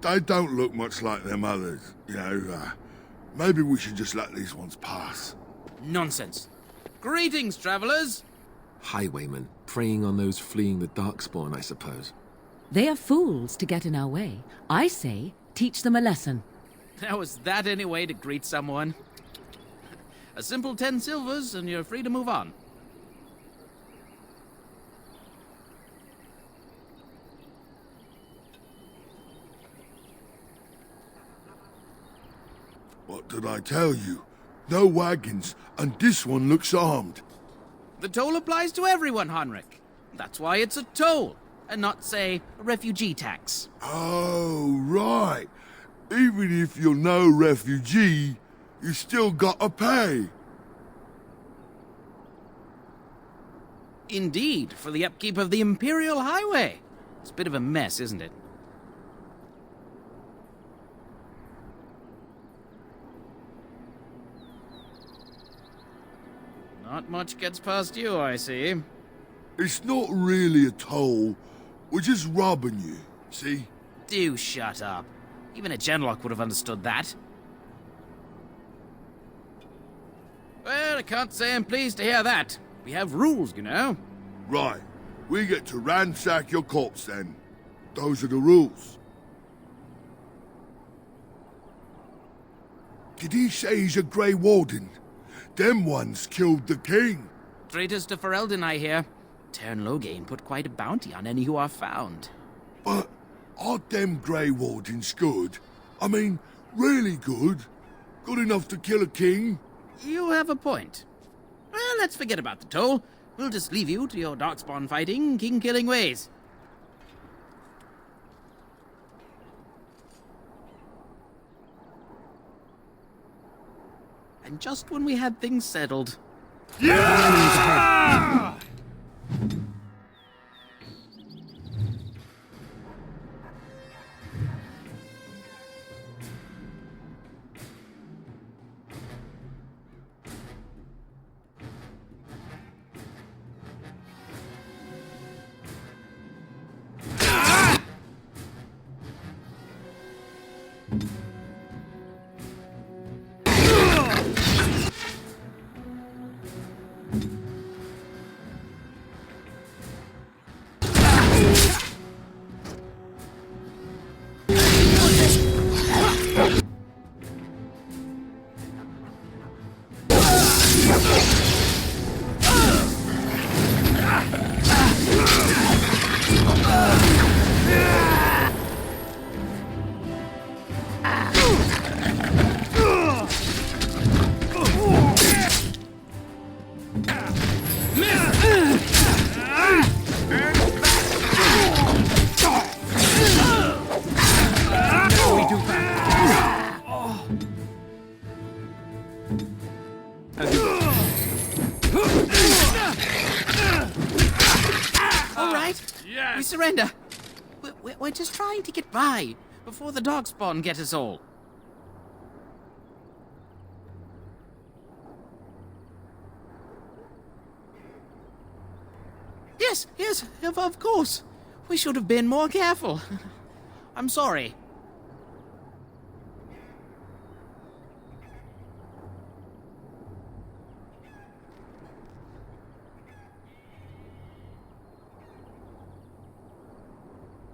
[SPEAKER 3] They don't look much like them others. You know, maybe we should just let these ones pass.
[SPEAKER 11] Nonsense. Greetings, travelers.
[SPEAKER 1] Highwaymen, preying on those fleeing the Darkspawn, I suppose.
[SPEAKER 7] They are fools to get in our way. I say, teach them a lesson.
[SPEAKER 11] Now, is that any way to greet someone? A simple 10 silvers, and you're free to move on.
[SPEAKER 3] What did I tell you? No wagons, and this one looks armed.
[SPEAKER 11] The toll applies to everyone, Heinrich. That's why it's a toll, and not, say, a refugee tax.
[SPEAKER 3] Oh, right. Even if you're no refugee, you still gotta pay.
[SPEAKER 11] Indeed, for the upkeep of the Imperial Highway. It's a bit of a mess, isn't it? Not much gets past you, I see.
[SPEAKER 3] It's not really a toll. We're just robbing you, see?
[SPEAKER 11] Do shut up. Even a Genlock would have understood that. Well, I can't say I'm pleased to hear that. We have rules, you know.
[SPEAKER 3] Right. We get to ransack your corpse then. Those are the rules. Did he say he's a Grey Warden? Them ones killed the king.
[SPEAKER 11] Traitors to Ferelden, I hear. Teyrn Loghain put quite a bounty on any who are found.
[SPEAKER 3] But aren't them Grey Wardens good? I mean, really good? Good enough to kill a king?
[SPEAKER 11] You have a point. Well, let's forget about the toll. We'll just leave you to your Darkspawn fighting, king-killing ways. And just when we had things settled...
[SPEAKER 3] Yeah!
[SPEAKER 1] As you
[SPEAKER 11] All right.
[SPEAKER 1] Yes.
[SPEAKER 11] We surrender. We're just trying to get by before the darkspawn get us all. Yes, of course. We should have been more careful. I'm sorry.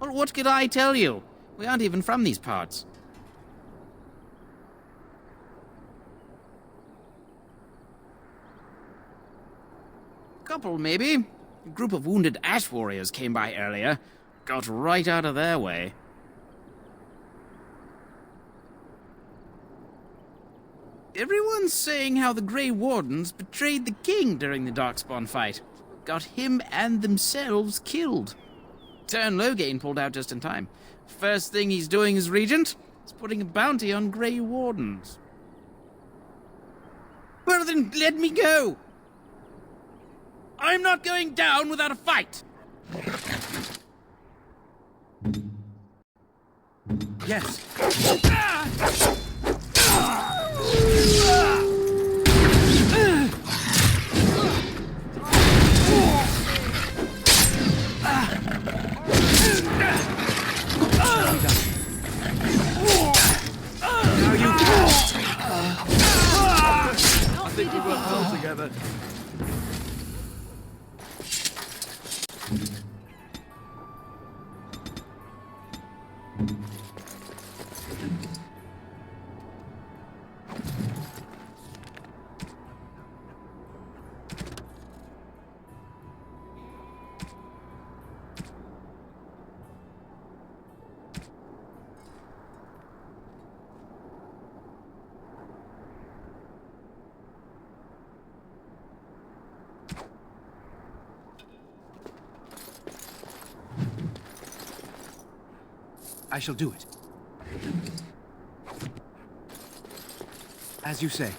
[SPEAKER 11] Well, what could I tell you? We aren't even from these parts. Couple, maybe. A group of wounded ash warriors came by earlier. Got right out of their way. Everyone's saying how the Grey Wardens betrayed the king during the Darkspawn fight. Got him and themselves killed. Tern Loghain pulled out just in time. First thing he's doing as regent is putting a bounty on Grey Wardens. Well then, let me go! I'm not going down without a fight!
[SPEAKER 12] Yes.
[SPEAKER 1] I think we work well together.
[SPEAKER 12] I shall do it. As you say.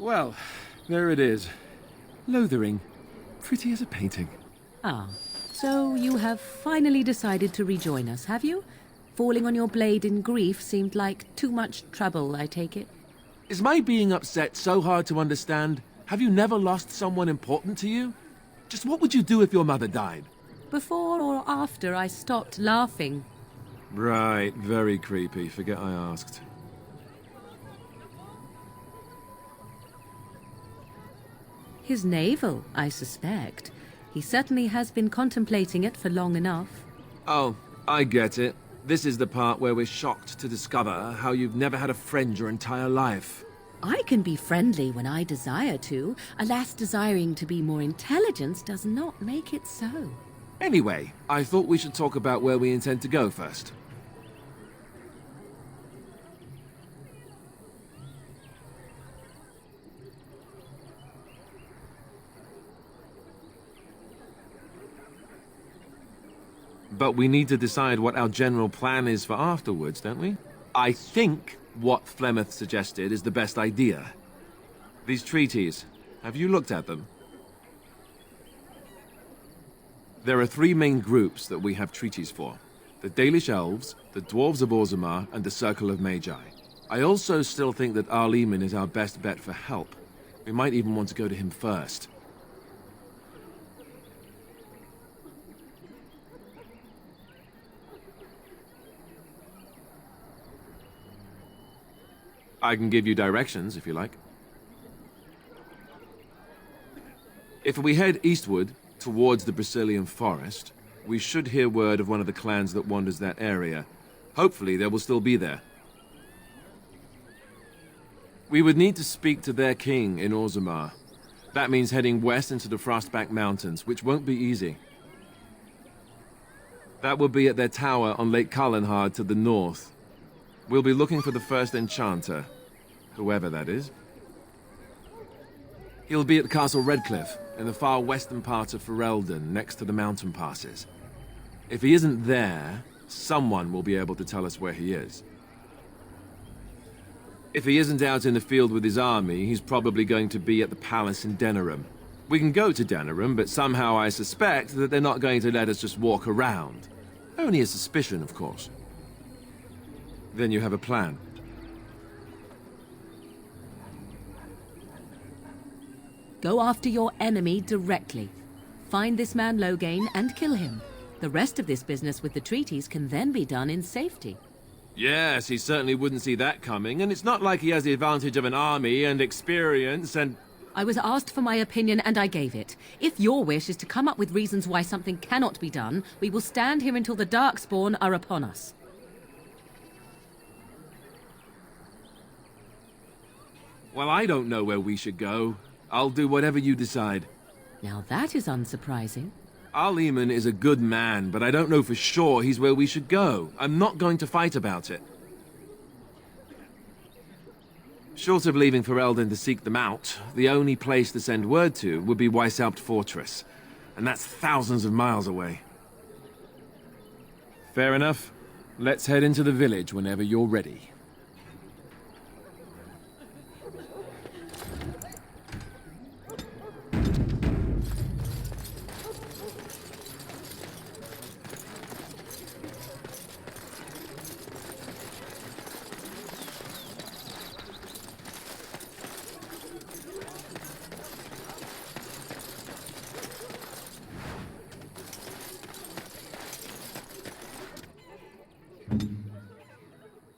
[SPEAKER 1] Well, there it is. Lothering. Pretty as a painting.
[SPEAKER 7] Ah, so you have finally decided to rejoin us, have you? Falling on your blade in grief seemed like too much trouble, I take it.
[SPEAKER 1] Is my being upset so hard to understand? Have you never lost someone important to you? Just what would you do if your mother died?
[SPEAKER 7] Before or after I stopped laughing?
[SPEAKER 1] Right, very creepy. Forget I asked.
[SPEAKER 7] His navel, I suspect. He certainly has been contemplating it for long enough.
[SPEAKER 1] Oh, I get it. This is the part where we're shocked to discover how you've never had a friend your entire life.
[SPEAKER 7] I can be friendly when I desire to. Alas, desiring to be more intelligent does not make it so.
[SPEAKER 1] Anyway, I thought we should talk about where we intend to go first. But we need to decide what our general plan is for afterwards, don't we? I think what Flemeth suggested is the best idea. These treaties, have you looked at them? There are three main groups that we have treaties for. The Dalish Elves, the Dwarves of Orzammar, and the Circle of Magi. I also still think that Arleman is our best bet for help. We might even want to go to him first. I can give you directions, if you like. If we head eastward, towards the Brazilian forest, we should hear word of one of the clans that wanders that area. Hopefully, they will still be there. We would need to speak to their king in Orzammar. That means heading west into the Frostback Mountains, which won't be easy. That will be at their tower on Lake Kallenhard to the north. We'll be looking for the first enchanter, whoever that is. He'll be at Castle Redcliffe, in the far western part of Ferelden, next to the mountain passes. If he isn't there, someone will be able to tell us where he is. If he isn't out in the field with his army, he's probably going to be at the palace in Denerim. We can go to Denerim, but somehow I suspect that they're not going to let us just walk around. Only a suspicion, of course. Then you have a plan.
[SPEAKER 7] Go after your enemy directly. Find this man Loghain and kill him. The rest of this business with the treaties can then be done in safety.
[SPEAKER 1] Yes, he certainly wouldn't see that coming, and it's not like he has the advantage of an army and experience and...
[SPEAKER 7] I was asked for my opinion and I gave it. If your wish is to come up with reasons why something cannot be done, we will stand here until the Darkspawn are upon us.
[SPEAKER 1] Well, I don't know where we should go. I'll do whatever you decide.
[SPEAKER 7] Now that is unsurprising.
[SPEAKER 1] Al-Eamon is a good man, but I don't know for sure he's where we should go. I'm not going to fight about it. Short of leaving Ferelden to seek them out, the only place to send word to would be Weishaupt Fortress. And that's thousands of miles away. Fair enough. Let's head into the village whenever you're ready.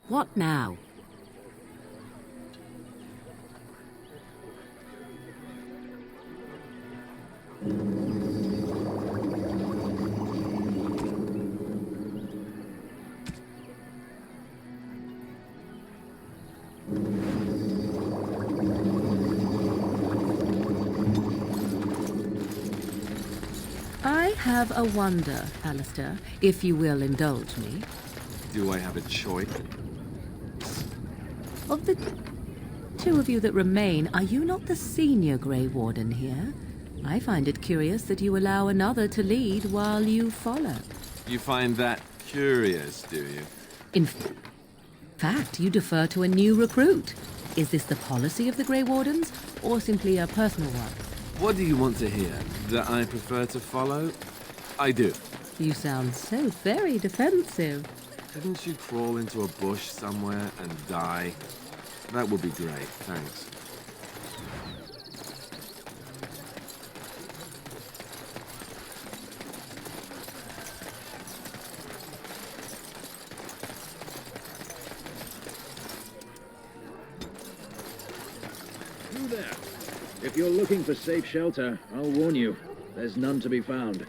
[SPEAKER 7] What now? I have a wonder, Alistair, if you will indulge me.
[SPEAKER 1] Do I have a choice?
[SPEAKER 7] Of the two of you that remain, are you not the senior Grey Warden here? I find it curious that you allow another to lead while you follow.
[SPEAKER 1] You find that curious, do you?
[SPEAKER 7] In fact, you defer to a new recruit. Is this the policy of the Grey Wardens, or simply a personal one?
[SPEAKER 1] What do you want to hear? That I prefer to follow? I do.
[SPEAKER 7] You sound so very defensive.
[SPEAKER 1] Couldn't you crawl into a bush somewhere and die? That would be great, thanks.
[SPEAKER 14] You there. If you're looking for safe shelter, I'll warn you, there's none to be found.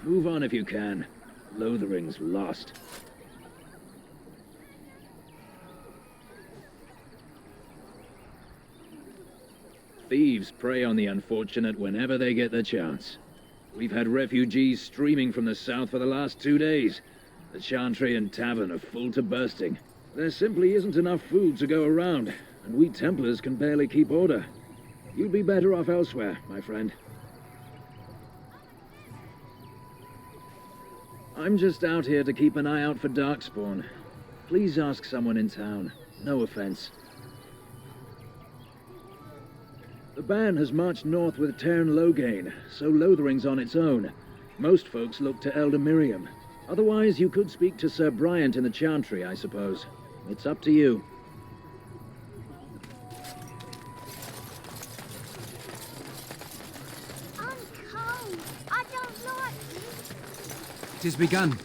[SPEAKER 14] Move on if you can. Lothering's lost. Thieves prey on the unfortunate whenever they get the chance. We've had refugees streaming from the south for the last 2 days. The Chantry and Tavern are full to bursting. There simply isn't enough food to go around, and we Templars can barely keep order. You'd be better off elsewhere, my friend. I'm just out here to keep an eye out for Darkspawn. Please ask someone in town. No offense. The band has marched north with Teyrn Loghain, so Lothering's on its own. Most folks look to Elder Miriam. Otherwise, you could speak to Sir Bryant in the Chantry, I suppose. It's up to you.
[SPEAKER 15] I'm cold. I don't like it.
[SPEAKER 4] 'Tis begun.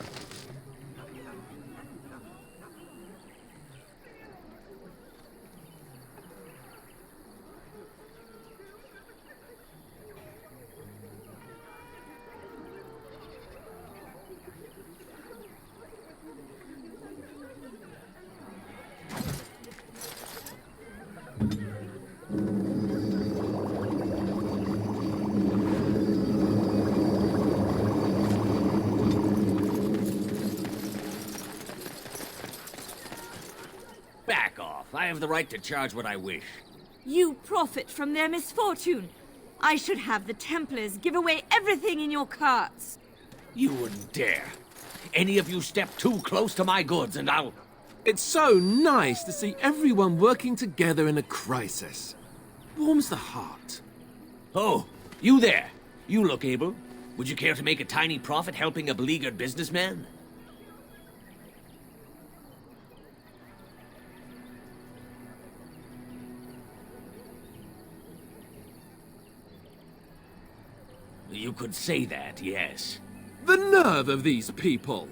[SPEAKER 16] I have the right to charge what I wish.
[SPEAKER 15] You profit from their misfortune. I should have the Templars give away everything in your carts.
[SPEAKER 16] You wouldn't dare. Any of you step too close to my goods and I'll...
[SPEAKER 1] It's so nice to see everyone working together in a crisis. Warms the heart.
[SPEAKER 16] Oh, you there. You look able. Would you care to make a tiny profit helping a beleaguered businessman? You could say that, yes.
[SPEAKER 1] The nerve of these people!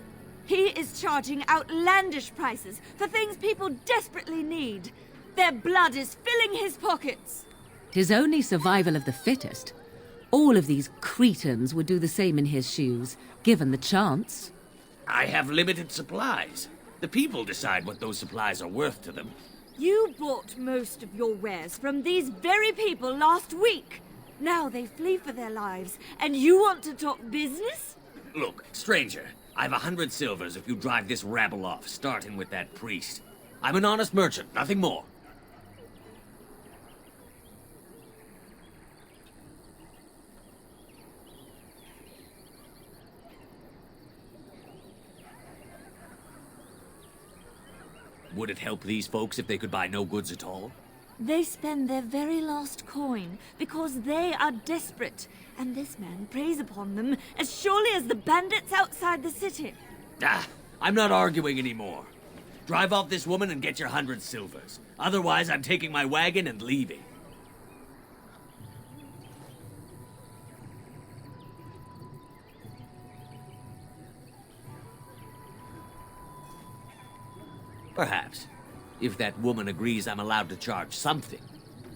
[SPEAKER 15] He is charging outlandish prices for things people desperately need. Their blood is filling his pockets.
[SPEAKER 7] 'Tis only survival of the fittest. All of these cretins would do the same in his shoes, given the chance.
[SPEAKER 16] I have limited supplies. The people decide what those supplies are worth to them.
[SPEAKER 15] You bought most of your wares from these very people last week. Now they flee for their lives, and you want to talk business?
[SPEAKER 16] Look, stranger, I've 100 silvers if you drive this rabble off, starting with that priest. I'm an honest merchant, nothing more. Would it help these folks if they could buy no goods at all?
[SPEAKER 15] They spend their very last coin because they are desperate, and this man preys upon them as surely as the bandits outside the city.
[SPEAKER 16] Ah, I'm not arguing anymore. Drive off this woman and get your 100 silvers. Otherwise, I'm taking my wagon and leaving. Perhaps. If that woman agrees I'm allowed to charge something.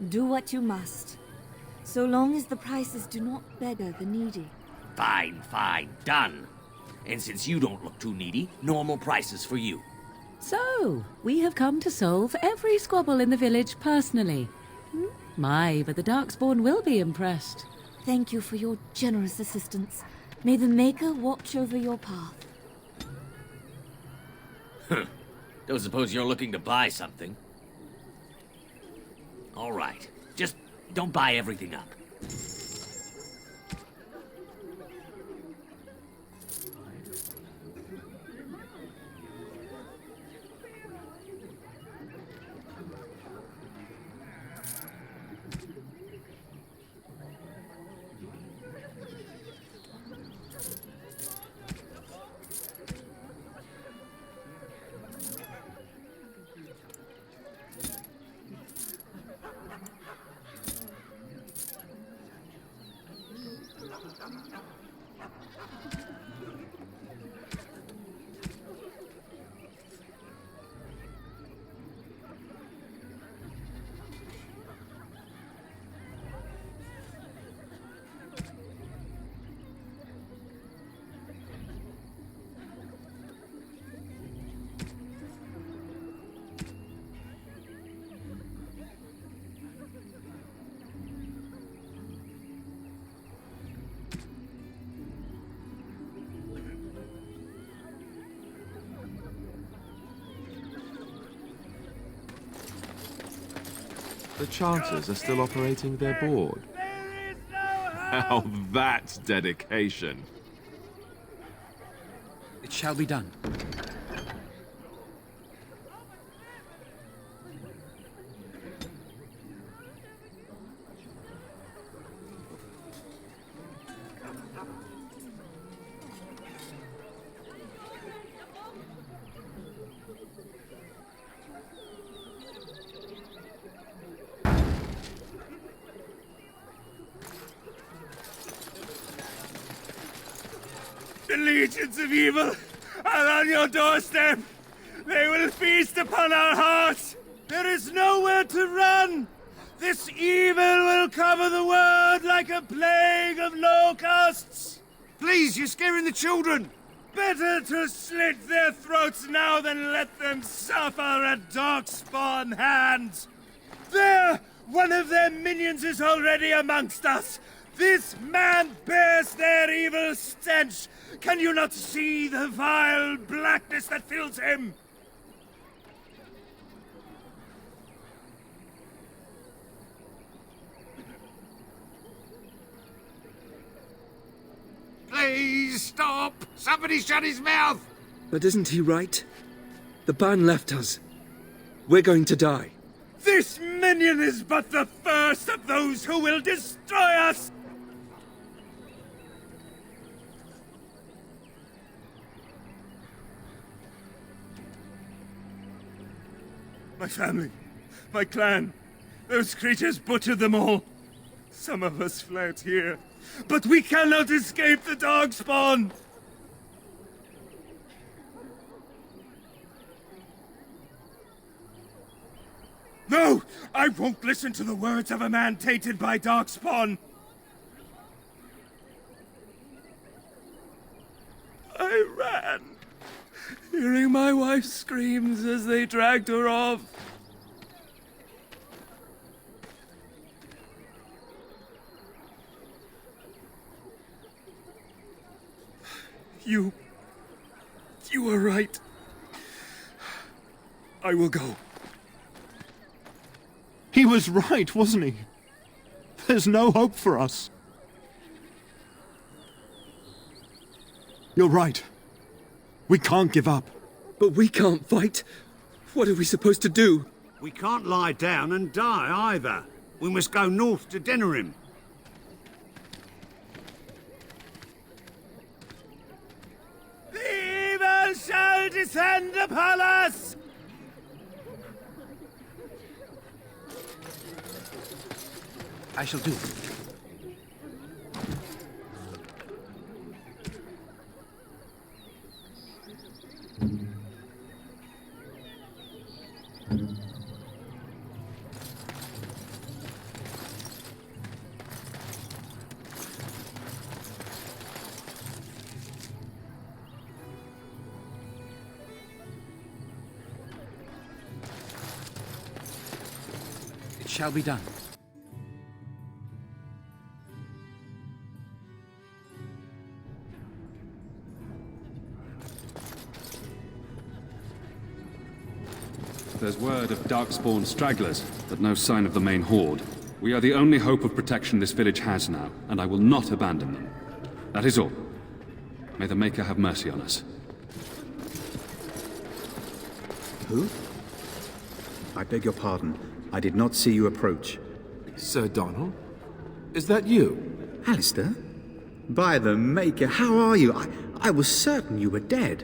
[SPEAKER 15] Do what you must, so long as the prices do not beggar the needy.
[SPEAKER 16] Fine, fine, done. And since you don't look too needy, normal prices for you.
[SPEAKER 7] So, we have come to solve every squabble in the village personally. My, but the Darkspawn will be impressed.
[SPEAKER 15] Thank you for your generous assistance. May the Maker watch over your path.
[SPEAKER 16] Don't suppose you're looking to buy something. All right. Just don't buy everything up.
[SPEAKER 1] The Chanters are still operating their board. Now that's dedication.
[SPEAKER 9] It shall be done.
[SPEAKER 17] The legions of evil are on your doorstep. They will feast upon our hearts. There is nowhere to run. This evil will cover the world like a plague of locusts.
[SPEAKER 12] Please, you're scaring the children.
[SPEAKER 17] Better to slit their throats now than let them suffer at Darkspawn hands. There! One of their minions is already amongst us. This man bears their evil stench. Can you not see the vile blackness that fills him?
[SPEAKER 10] Please stop! Somebody shut his mouth!
[SPEAKER 18] But isn't he right? The ban left us. We're going to die.
[SPEAKER 17] This minion is but the first of those who will destroy us! My family, my clan, those creatures butchered them all. Some of us fled here, but we cannot escape the Darkspawn! No! I won't listen to the words of a man tainted by Darkspawn! I ran, hearing my wife's screams as they dragged her off. You were right. I will go.
[SPEAKER 12] He was right, wasn't he? There's no hope for us. You're right. We can't give up.
[SPEAKER 18] But we can't fight. What are we supposed to do?
[SPEAKER 19] We can't lie down and die either. We must go north to Denerim.
[SPEAKER 17] The evil shall descend upon us!
[SPEAKER 10] I shall do. It shall be done.
[SPEAKER 20] There's word of Darkspawn stragglers, but no sign of the main horde. We are the only hope of protection this village has now, and I will not abandon them. That is all. May the Maker have mercy on us.
[SPEAKER 21] Who? I beg your pardon. I did not see you approach.
[SPEAKER 1] Sir Donald? Is that you?
[SPEAKER 21] Alistair? By the Maker, how are you? I was certain you were dead.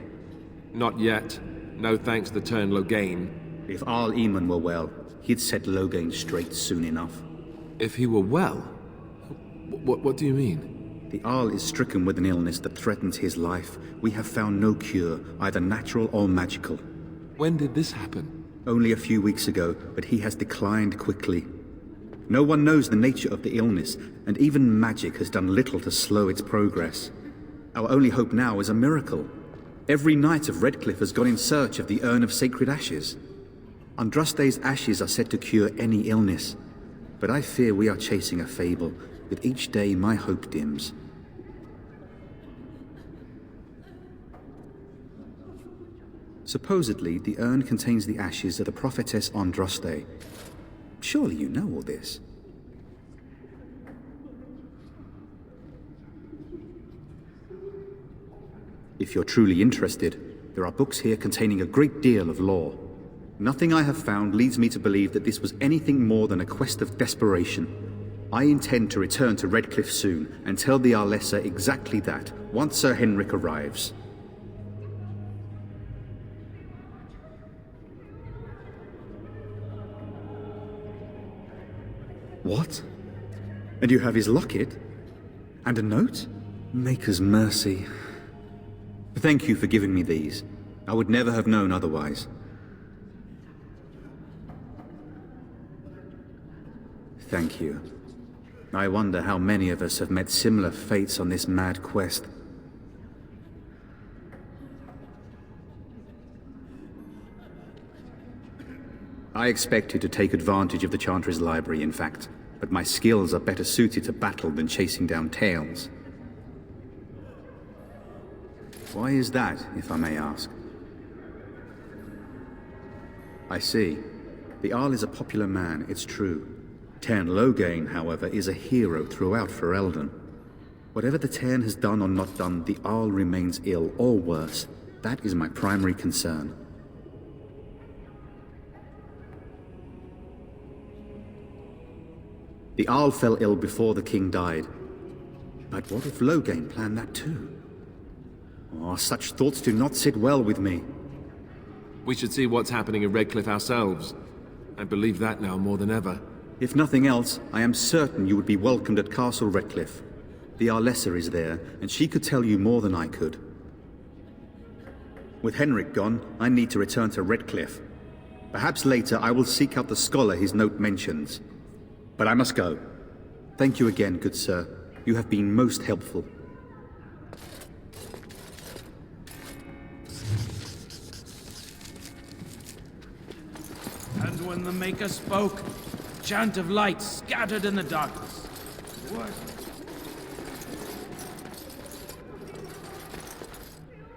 [SPEAKER 1] Not yet. No thanks to Turn Logain.
[SPEAKER 21] If Arl Eamon were well, he'd set Logain straight soon enough.
[SPEAKER 1] If he were well? What do you mean?
[SPEAKER 21] The Arl is stricken with an illness that threatens his life. We have found no cure, either natural or magical.
[SPEAKER 1] When did this happen?
[SPEAKER 21] Only a few weeks ago, but he has declined quickly. No one knows the nature of the illness, and even magic has done little to slow its progress. Our only hope now is a miracle. Every knight of Redcliffe has gone in search of the Urn of Sacred Ashes. Andraste's ashes are said to cure any illness, but I fear we are chasing a fable. With each day, my hope dims. Supposedly, the urn contains the ashes of the prophetess Andraste. Surely you know all this. If you're truly interested, there are books here containing a great deal of lore. Nothing I have found leads me to believe that this was anything more than a quest of desperation. I intend to return to Redcliffe soon and tell the Arlessa exactly that, once Sir Henrik arrives. What? And you have his locket? And a note? Maker's mercy. Thank you for giving me these. I would never have known otherwise. Thank you. I wonder how many of us have met similar fates on this mad quest. I expected to take advantage of the Chantry's library, in fact, but my skills are better suited to battle than chasing down tales. Why is that, if I may ask? I see. The Arl is a popular man, it's true. Tern Logain, however, is a hero throughout Ferelden. Whatever the Cairn has done or not done, the Arl remains ill, or worse. That is my primary concern. The Arl fell ill before the king died. But what if Loghain planned that too? Oh, such thoughts do not sit well with me.
[SPEAKER 1] We should see what's happening in Redcliffe ourselves. I believe that now more than ever.
[SPEAKER 21] If nothing else, I am certain you would be welcomed at Castle Redcliffe. The Arlessa is there, and she could tell you more than I could. With Henrik gone, I need to return to Redcliffe. Perhaps later I will seek out the scholar his note mentions. But I must go. Thank you again, good sir. You have been most helpful.
[SPEAKER 11] And when the Maker spoke, a chant of light scattered in the darkness. What?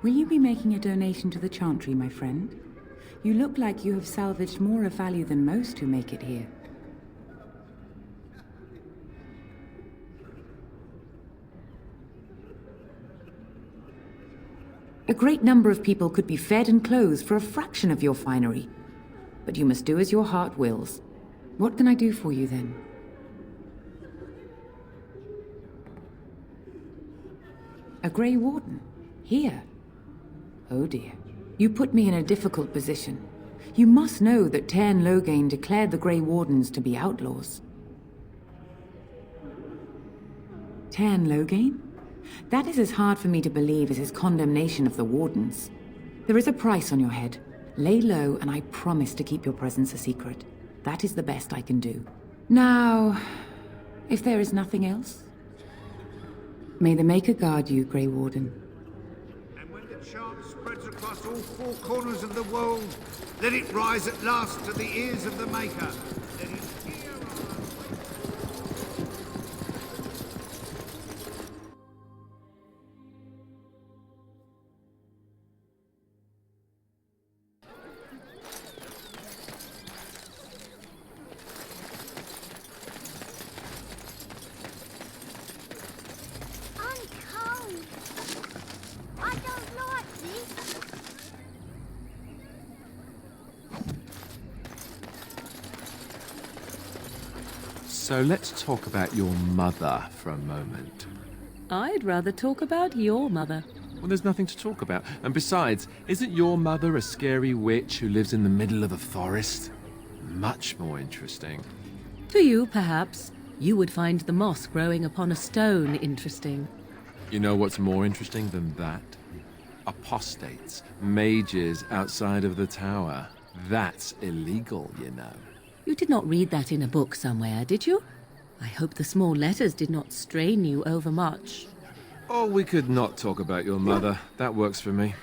[SPEAKER 8] Will you be making a donation to the Chantry, my friend? You look like you have salvaged more of value than most who make it here. A great number of people could be fed and clothed for a fraction of your finery. But you must do as your heart wills. What can I do for you, then? A Grey Warden? Here? Oh dear. You put me in a difficult position. You must know that Cairn Loghain declared the Grey Wardens to be outlaws. Cairn Loghain? That is as hard for me to believe as his condemnation of the Wardens. There is a price on your head. Lay low, and I promise to keep your presence a secret. That is the best I can do. Now, if there is nothing else, may the Maker guard you, Grey Warden.
[SPEAKER 19] And when the chant spreads across all four corners of the world, let it rise at last to the ears of the Maker. Let it hear our...
[SPEAKER 1] So let's talk about your mother for a moment.
[SPEAKER 7] I'd rather talk about your mother.
[SPEAKER 1] Well, there's nothing to talk about. And besides, isn't your mother a scary witch who lives in the middle of a forest? Much more interesting.
[SPEAKER 7] To you, perhaps. You would find the moss growing upon a stone interesting.
[SPEAKER 1] You know what's more interesting than that? Apostates, mages outside of the tower. That's illegal, you know.
[SPEAKER 7] You did not read that in a book somewhere, did you? I hope the small letters did not strain you overmuch.
[SPEAKER 1] Oh, we could not talk about your mother. That works for me.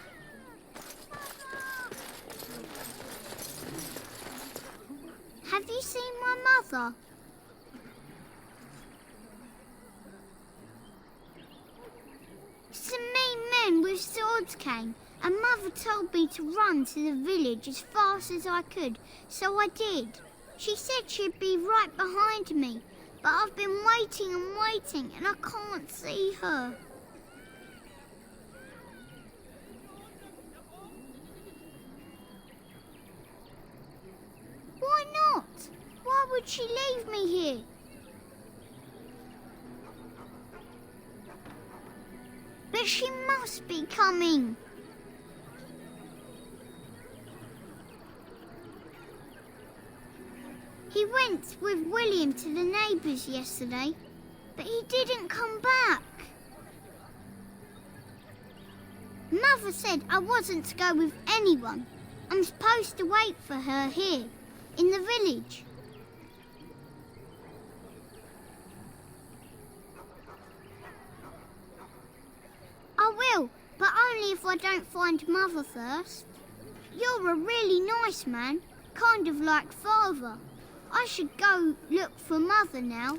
[SPEAKER 22] Have you seen my mother? Some mean men with swords came, and Mother told me to run to the village as fast as I could, so I did. She said she'd be right behind me, but I've been waiting and waiting, and I can't see her. Why not? Why would she leave me here? But she must be coming. He went with William to the neighbours yesterday, but he didn't come back. Mother said I wasn't to go with anyone. I'm supposed to wait for her here, in the village. I will, but only if I don't find Mother first. You're a really nice man, kind of like Father. I should go look for Mother now.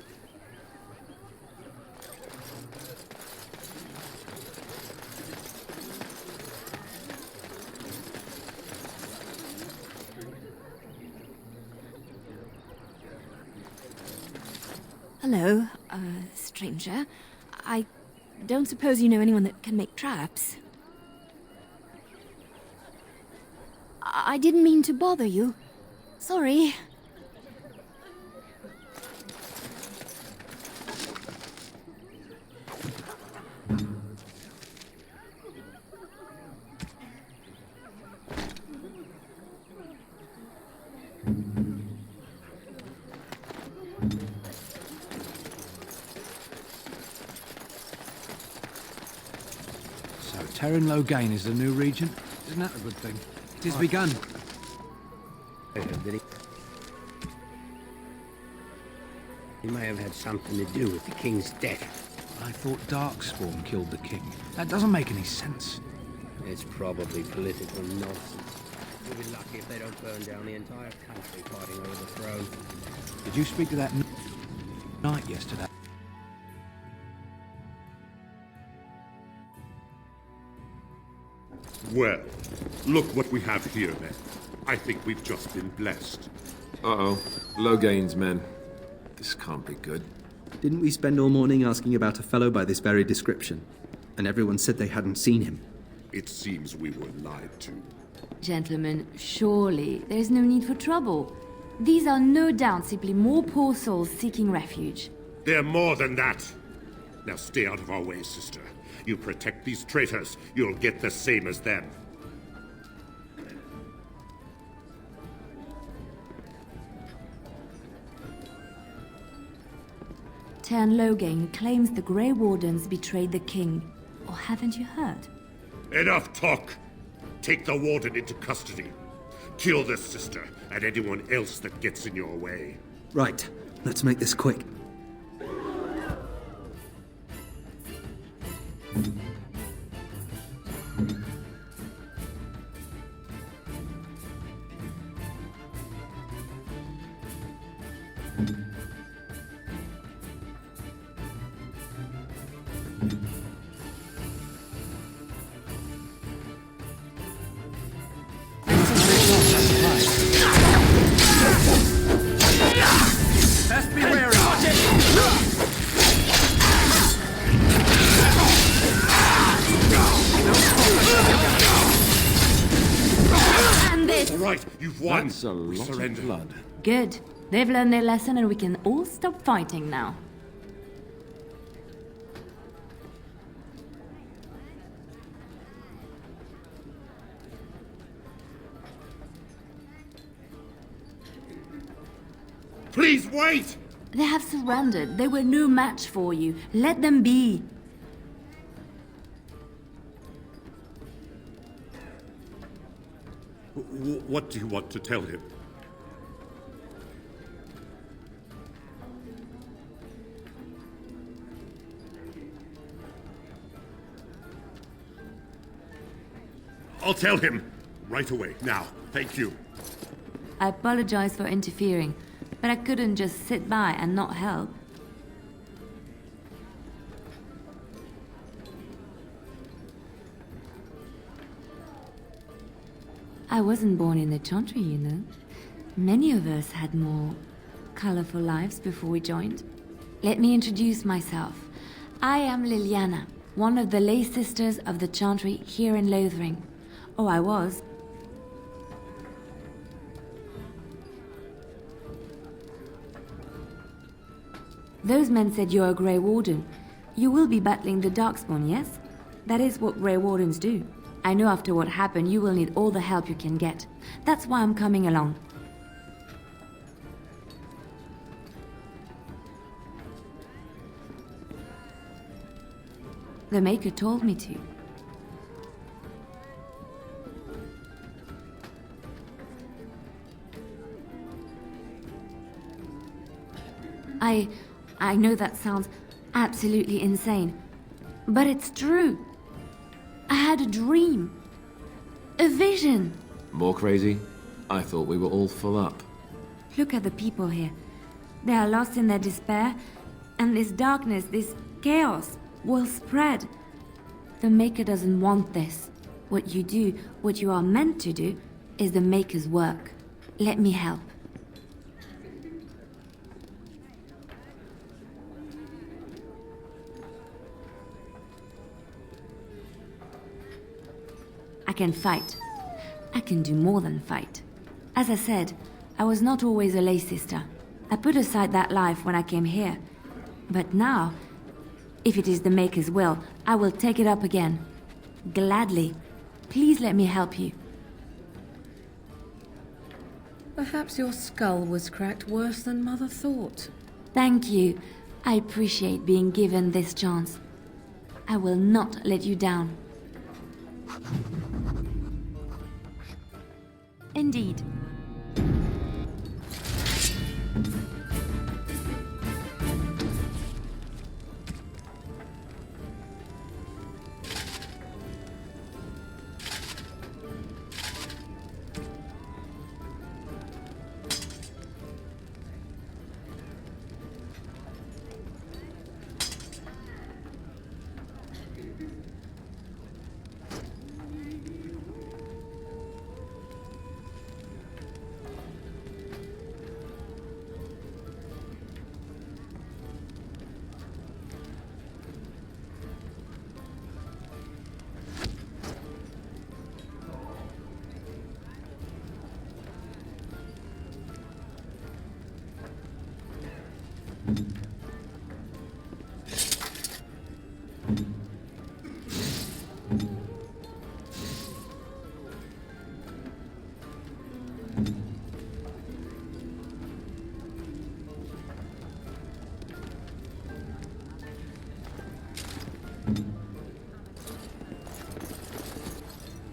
[SPEAKER 15] Hello, stranger. I don't suppose you know anyone that can make traps? I didn't mean to bother you. Sorry.
[SPEAKER 12] So Terran Logain is the new regent? Isn't that a good thing? It has begun.
[SPEAKER 2] He may have had something to do with the king's death.
[SPEAKER 12] I thought Darkspawn killed the king. That doesn't make any sense.
[SPEAKER 2] It's probably political nonsense. We'll be lucky if they don't burn down the entire country fighting over the throne.
[SPEAKER 12] Did you speak to that knight yesterday?
[SPEAKER 13] Well, look what we have here, then. I think we've just been blessed.
[SPEAKER 1] Uh-oh. Logain's men. This can't be good.
[SPEAKER 23] Didn't we spend all morning asking about a fellow by this very description? And everyone said they hadn't seen him.
[SPEAKER 13] It seems we were lied to.
[SPEAKER 24] Gentlemen, surely there's no need for trouble. These are no doubt simply more poor souls seeking refuge.
[SPEAKER 13] They're more than that. Now stay out of our way, sister. You protect these traitors, you'll get the same as them.
[SPEAKER 24] Tern Logain claims the Grey Wardens betrayed the king. Or haven't you heard?
[SPEAKER 13] Enough talk! Take the warden into custody. Kill this sister and anyone else that gets in your way.
[SPEAKER 23] Right. Let's make this quick.
[SPEAKER 12] Best be wary.
[SPEAKER 24] And this!
[SPEAKER 13] All right, you've won.
[SPEAKER 1] That's a
[SPEAKER 13] We
[SPEAKER 1] lot
[SPEAKER 13] surrender.
[SPEAKER 1] of blood.
[SPEAKER 24] Good. They've learned their lesson and we can all stop fighting now.
[SPEAKER 13] Please wait!
[SPEAKER 24] They have surrendered. They were no match for you. Let them be.
[SPEAKER 13] What do you want to tell him? I'll tell him right away, now. Thank you.
[SPEAKER 24] I apologize for interfering, but I couldn't just sit by and not help. I wasn't born in the Chantry, you know. Many of us had more colorful lives before we joined. Let me introduce myself. I am Liliana, one of the lay sisters of the Chantry here in Lothering. Oh, I was. Those men said you're a Grey Warden. You will be battling the Darkspawn, yes? That is what Grey Wardens do. I know after what happened, you will need all the help you can get. That's why I'm coming along. The Maker told me to. I know that sounds absolutely insane, but it's true. I had a dream. A vision.
[SPEAKER 1] More crazy? I thought we were all full up.
[SPEAKER 24] Look at the people here. They are lost in their despair, and this darkness, this chaos, will spread. The Maker doesn't want this. What you do, what you are meant to do, is the Maker's work. Let me help. I can fight. I can do more than fight. As I said, I was not always a lay sister. I put aside that life when I came here. But now, if it is the Maker's will, I will take it up again. Gladly. Please let me help you.
[SPEAKER 7] Perhaps your skull was cracked worse than Mother thought.
[SPEAKER 24] Thank you. I appreciate being given this chance. I will not let you down.
[SPEAKER 15] Indeed.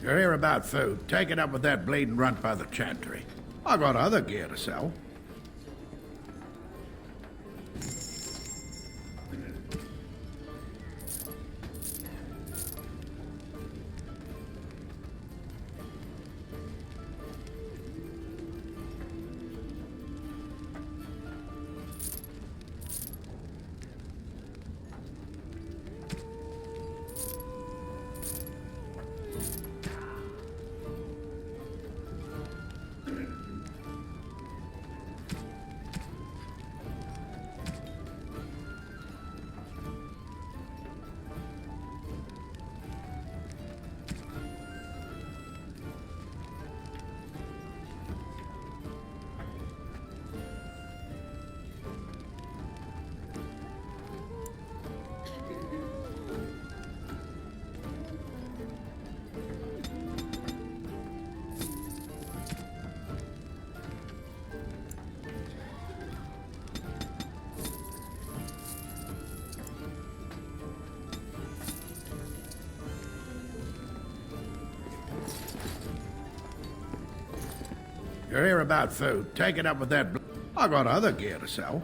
[SPEAKER 19] You're here about food. Take it up with that bleeding runt by the chantry. I got other gear to sell. You're here about food. Take it up with that. I got other gear to sell.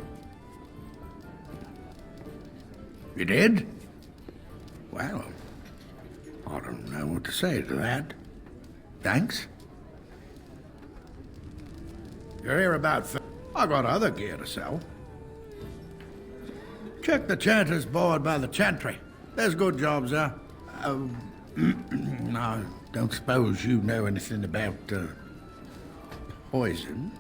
[SPEAKER 19] You did? Well, I don't know what to say to that. Thanks. You're here about food. I got other gear to sell. Check the chanter's board by the chantry. There's good jobs there. I don't suppose you know anything about, poison?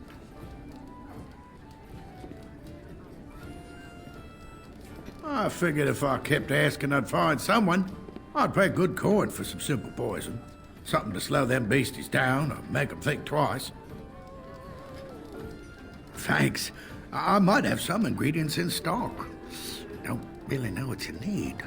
[SPEAKER 19] I figured if I kept asking, I'd find someone. I'd pay good coin for some simple poison. Something to slow them beasties down or make them think twice. Thanks. I might have some ingredients in stock. Don't really know what you need.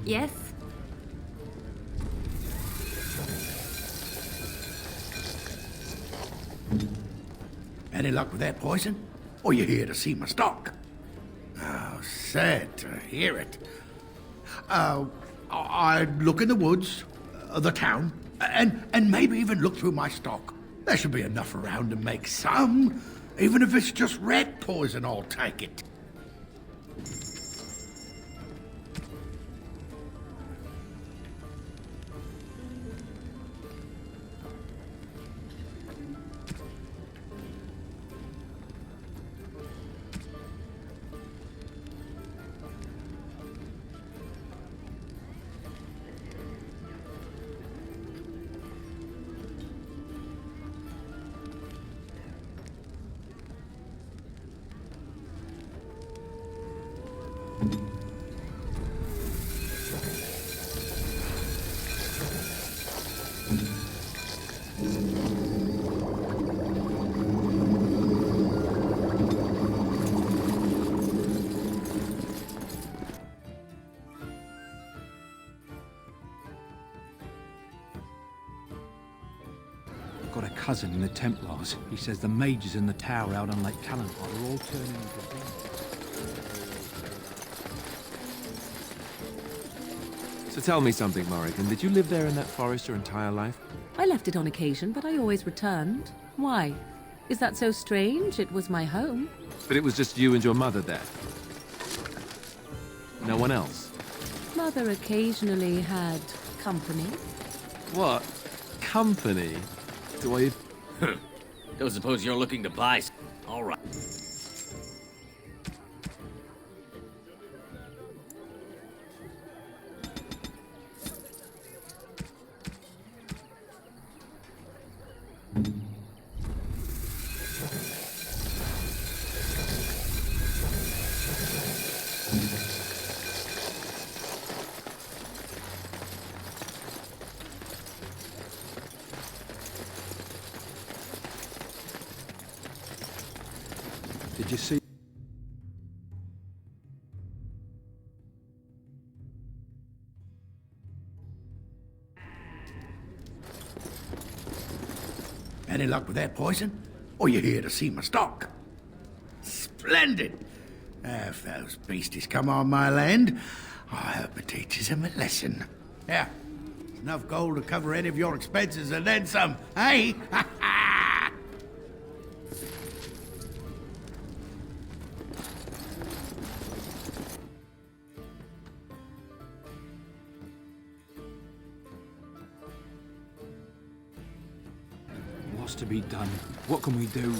[SPEAKER 24] Yes?
[SPEAKER 19] Any luck with that poison? Or you here to see my stock? Oh, sad to hear it. I'd look in the woods, the town, and maybe even look through my stock. There should be enough around to make some. Even if it's just rat poison, I'll take it.
[SPEAKER 3] Got a cousin in the Templars. He says the mages in the tower out on Lake Callanpot are all turning into things.
[SPEAKER 1] So tell me something, Morrigan. Did you live there in that forest your entire life?
[SPEAKER 7] I left it on occasion, but I always returned. Why? Is that so strange? It was my home.
[SPEAKER 1] But it was just you and your mother there? No one else?
[SPEAKER 7] Mother occasionally had company.
[SPEAKER 1] What? Company? Do I...
[SPEAKER 16] Don't suppose you're looking to buy... All right.
[SPEAKER 3] Did you see?
[SPEAKER 19] Any luck with that poison? Or you here to see my stock? Splendid! If those beasties come on my land, I hope it teaches them a lesson. Yeah, enough gold to cover any of your expenses and then some, hey?
[SPEAKER 3] What's to be done? What can we do?